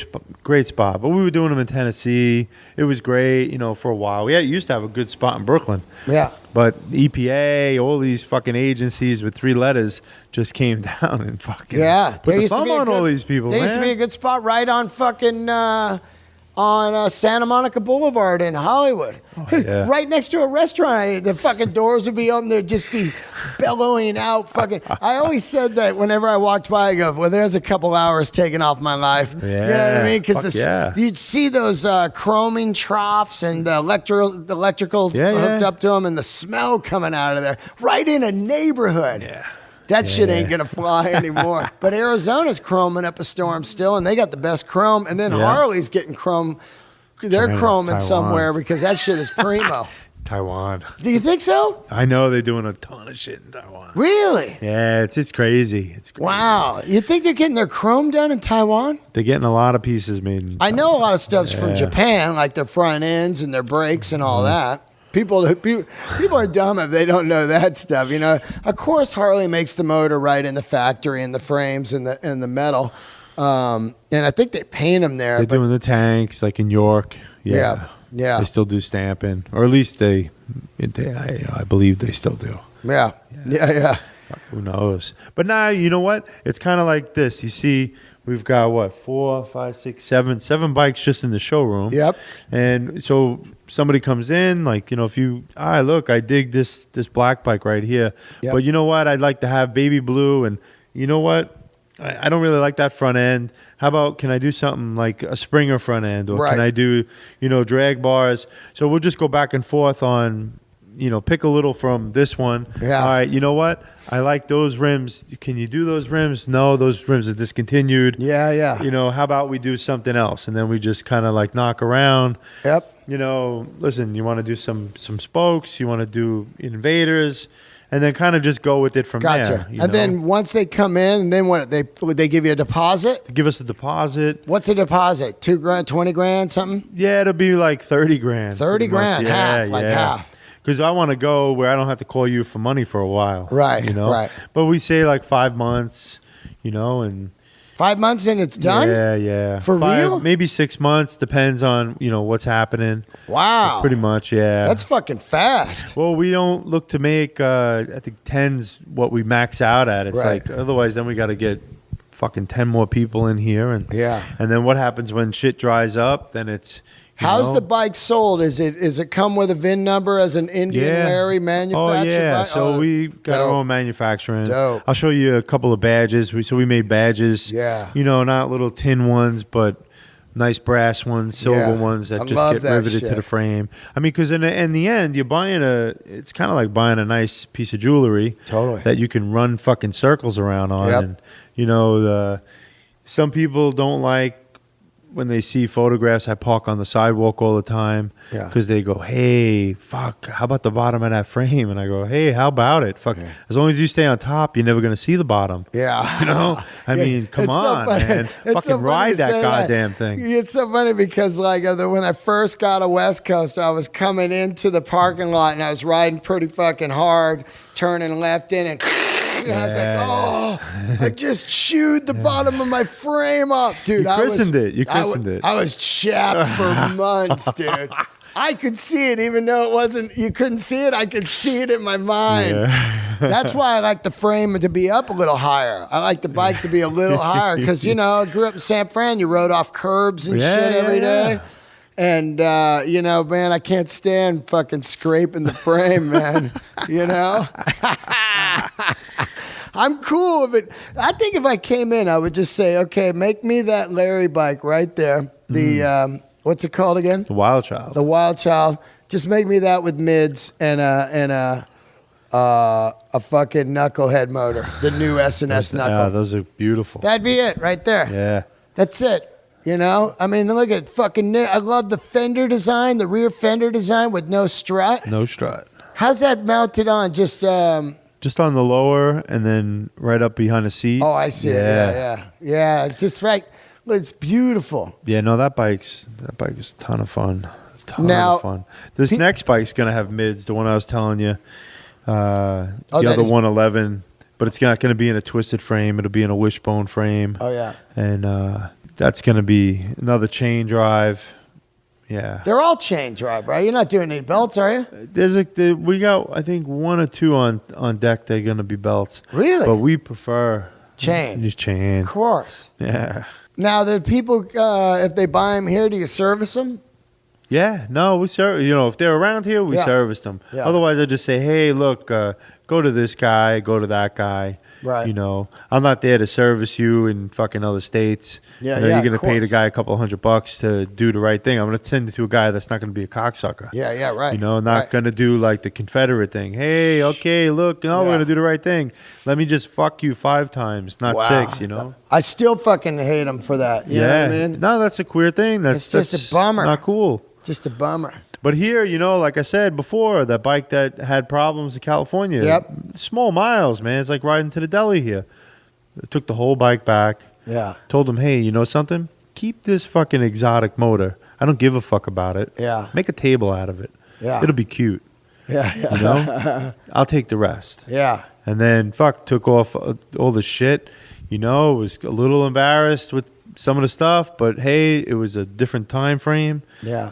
spot. But we were doing them in Tennessee. It was great, for a while. We used to have a good spot in Brooklyn. Yeah. But EPA, all these fucking agencies with 3 letters just came down and fucking Yeah, put the thumb on all these people, There man. used to be a good spot right on fucking Santa Monica Boulevard in Hollywood, yeah. right next to a restaurant. The fucking doors would be open. There'd just be bellowing out. Fucking. I always said that whenever I walked by, I go, "Well, there's a couple hours taken off my life." You know what I Yeah, mean? fuck Because yeah. you'd see those chroming troughs and the electrical Yeah, hooked yeah. up to them, and the smell coming out of there, right in a neighborhood. Yeah. That shit Yeah. ain't gonna fly anymore. But Arizona's chroming up a storm still, and they got the best chrome. And then Yeah. Harley's getting chrome. They're China, chroming Taiwan. somewhere because that shit is primo. Taiwan. Do you think so? I know they're doing a ton of shit in Taiwan. Really? Yeah, it's crazy. It's crazy. Wow. You think they're getting their chrome done in Taiwan? They're getting a lot of pieces made in I know a lot of stuff's from Yeah. Japan, like their front ends and their brakes and all that. People are dumb if they don't know that stuff. Of course, Harley makes the motor right in the factory and the frames and the metal, and I think they paint them there. They're but doing the tanks like in York. Yeah. They still do stamping, or at least I believe they still do. yeah. Fuck, who knows? But now, you know what? It's kind of like this. You see, we've got what, 4, 5, 6, 7 bikes just in the showroom. Yep. And so somebody comes in, like, if you, look, I dig this black bike right here. Yep. But you know what? I'd like to have baby blue, and you know what? I don't really like that front end. How about, can I do something like a Springer front end, or Right. can I do, drag bars? So we'll just go back and forth on, pick a little from this one. Yeah. All right, you know what? I like those rims. Can you do those rims? No, those rims are discontinued. Yeah. How about we do something else? And then we just kind of like knock around. Yep. Listen, you want to do some spokes, you want to do invaders, and then kind of just go with it from Gotcha. there. And then once they come in, then what? Would they give you a deposit? give us a deposit. What's a deposit? 2 grand, 20 grand, something? Yeah, it'll be like 30 grand. 30 pretty much. grand, half, like half. Because I want to go where I don't have to call you for money for a while. Right, You know? right. But we say like 5 months, and 5 months and it's done? Yeah. For real? Maybe 6 months, depends on, what's happening. Wow. Pretty much, yeah. That's fucking fast. Well, we don't look to make, I think 10's what we max out at. It's Right. like, otherwise then we got to get fucking 10 more people in here. And then what happens when shit dries up? Then it's, How's the bike sold? Is it come with a VIN number as an Indian Larry manufactured? Oh, yeah. bike? So we got our dope. own manufacturing. Dope. I'll show you a couple of badges. We made badges. Yeah. Not little tin ones, but nice brass ones, silver Yeah. ones that I just love get that riveted shit. to the frame. I mean, because in the end, you're buying it's kind of like buying a nice piece of jewelry. Totally. That you can run fucking circles around on. Yep. And, some people don't like when they see photographs. I park on the sidewalk all the time Yeah. because they go, hey, fuck, how about the bottom of that frame? And I go, hey, how about it? Fuck, as long as you stay on top, you're never going to see the bottom. Yeah. I mean, come It's so on, funny. man. It's so Fucking funny ride to that say goddamn thing. It's so funny because when I first got to West Coast, I was coming into the parking lot and I was riding pretty fucking hard, turning left in and I was like, oh, I just chewed the bottom of my frame up, dude. You christened it. You christened it. I was chapped for months, dude. I could see it, even though it wasn't. You couldn't see it. I could see it in my mind. Yeah. That's why I like the frame to be up a little higher. I like the bike to be a little higher because I grew up in San Fran. You rode off curbs and shit every day. And, man, I can't stand fucking scraping the frame, man. I'm cool with it. I think if I came in, I would just say, okay, make me that Larry bike right there. The, what's it called again? The Wild Child. The Wild Child. Just make me that with mids and a fucking knucklehead motor. The new S&S knuckle. Yeah, those are beautiful. That'd be it right there. Yeah. That's it. I mean, look at fucking. I love the fender design, the rear fender design with no strut. No strut. How's that mounted on? Just on the lower and then right up behind the seat. Oh, I see it. Yeah. Just right. It's beautiful. Yeah, no, that bike is a ton of fun. Of fun. This next bike's gonna have mids. The one I was telling you, the other 111, but it's not gonna be in a twisted frame. It'll be in a wishbone frame. Oh yeah. And that's going to be another chain drive. Yeah. They're all chain drive, right? You're not doing any belts, are you? We got, I think, 1 or 2 on deck. They're going to be belts. Really? But we prefer chain. Just chain. Of course. Yeah. Now, the people, if they buy them here, do you service them? Yeah. No, we serve. If they're around here, we service them. Yeah. Otherwise, I just say, hey, look, go to this guy, go to that guy. Right. I'm not there to service you in fucking other states. Yeah, you're going to pay the guy a couple $100 to do the right thing. I'm going to send it to a guy that's not going to be a cocksucker. Yeah, right. Not going to do like the Confederate thing. Hey, okay, look, we're going to do the right thing. Let me just fuck you 5 times, not 6, I still fucking hate them for that. You know what I mean? No, that's a queer thing. It's just a bummer. Not cool. Just a bummer. But here, like I said before, that bike that had problems in California, small miles, man. It's like riding to the deli here. I took the whole bike back. Yeah. Told them, hey, you know something? Keep this fucking exotic motor. I don't give a fuck about it. Yeah. Make a table out of it. Yeah. It'll be cute. Yeah. I'll take the rest. Yeah. And then, took off all the shit. Was a little embarrassed with some of the stuff, but hey, it was a different time frame. Yeah.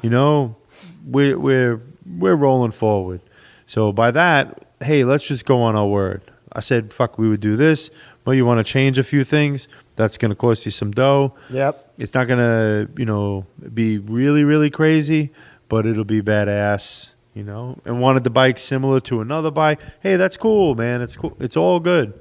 We're rolling forward. So by that, hey, let's just go on our word. I said, we would do this. Well, you want to change a few things. That's going to cost you some dough. Yep. It's not going to, be really, really crazy, but it'll be badass, and wanted the bike similar to another bike. Hey, that's cool, man. It's cool. It's all good.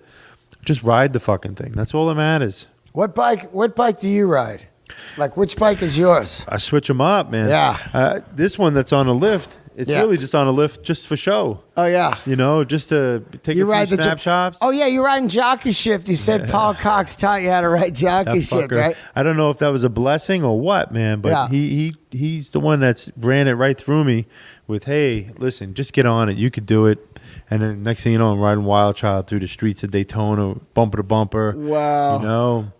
Just ride the fucking thing. That's all that matters. What bike do you ride? Like, which bike is yours? I switch them up, man. Yeah. This one that's on a lift, it's really just on a lift just for show. Oh, yeah. Just to take a few snapshots. Oh, yeah, you're riding jockey shift. You said Paul Cox taught you how to ride jockey shift, right? I don't know if that was a blessing or what, man, but he's the one that's ran it right through me with, hey, listen, just get on it. You could do it. And then next thing you know, I'm riding Wild Child through the streets of Daytona, bumper to bumper. Wow.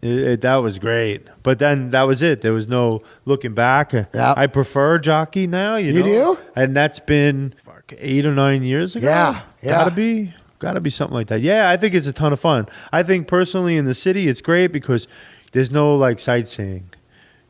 That was great. But then that was it. There was no looking back. Yep. I prefer jockey now. You do? And that's been 8 or 9 years ago. Yeah. Gotta be something like that. Yeah, I think it's a ton of fun. I think personally in the city it's great because there's no like sightseeing.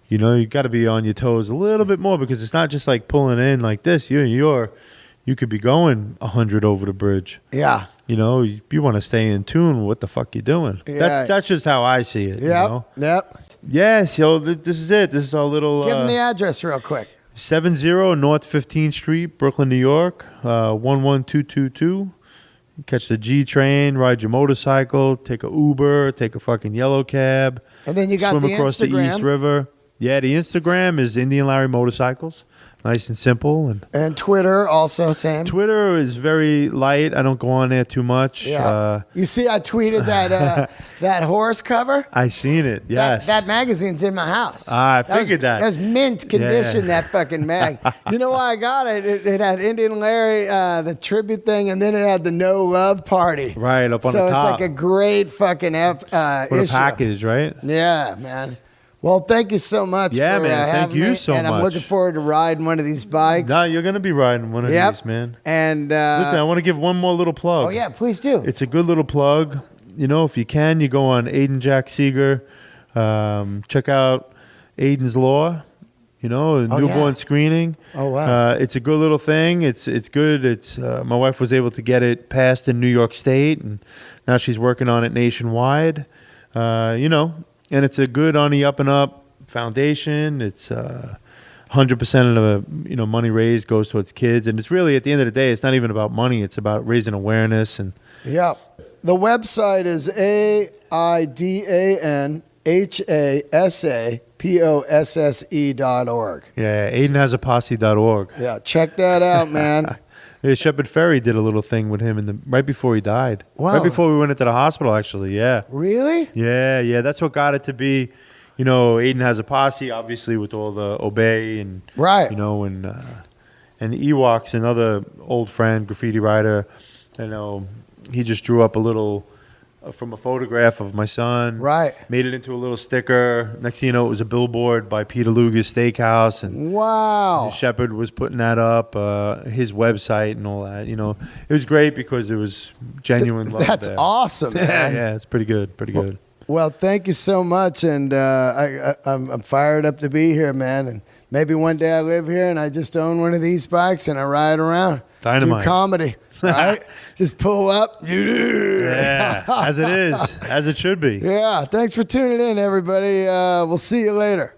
You got to be on your toes a little bit more because it's not just like pulling in like this. You could be going 100 over the bridge. Yeah. You want to stay in tune with what the fuck you're doing. Yeah. That's just how I see it. Yep. Yes, this is it. This is our little... Give them the address real quick. 70 North 15th Street, Brooklyn, New York, 11222. Catch the G train, ride your motorcycle, take a Uber, take a fucking yellow cab. And then you got swim the across Instagram. the East River. Yeah, the Instagram is Indian Larry Motorcycles. Nice and simple. And Twitter also, same. Twitter is very light. I don't go on there too much. Yeah. You see, I tweeted that that horse cover. I seen it. Yes. That magazine's in my house. I figured that. That was mint condition. That fucking mag. You know why I got it? It had Indian Larry, the tribute thing, and then it had the No Love Party. Right up on the top. So it's like a great fucking issue. A package, right? Yeah, man. Well, thank you so much. Yeah, for, man. Thank you so much. And I'm looking forward to riding one of these bikes. No, you're going to be riding one of these, man. And listen, I want to give one more little plug. Oh, yeah, please do. It's a good little plug. If you can, you go on Aiden Jack Seeger. Check out Aiden's Law. You know, a newborn screening. Oh wow! It's a good little thing. It's good. It's my wife was able to get it passed in New York State, and now she's working on it nationwide. You know, and it's a good on the up and up foundation. It's 100% of the money raised goes towards kids, and it's really, at the end of the day, it's not even about money. It's about raising awareness. And yeah, the website is aidanhasaposse.org. Yeah, aidanhasaposse.org. Yeah, check that out, man. Shepard Ferry did a little thing with him right before he died. Wow. Right before we went into the hospital, actually. Yeah. Really? Yeah. That's what got it to be. You know, Aiden has a posse, obviously, with all the Obey and right. You know, and Ewoks, another old friend, graffiti writer. You know, he just drew up a little from a photograph of my son. Right. Made it into a little sticker. Next thing you know, it was a billboard by Peter Luger's Steakhouse, and wow, Shepard was putting that up, his website and all that. You know, it was great because it was genuine love. That's there. Awesome, man. Yeah, it's pretty good. Pretty good. Well, thank you so much, and I'm fired up to be here, man. And maybe one day I live here and I just own one of these bikes and I ride around, Dynamite. do comedy, right? Just pull up. Yeah, as it is, as it should be. Yeah, thanks for tuning in, everybody. We'll see you later.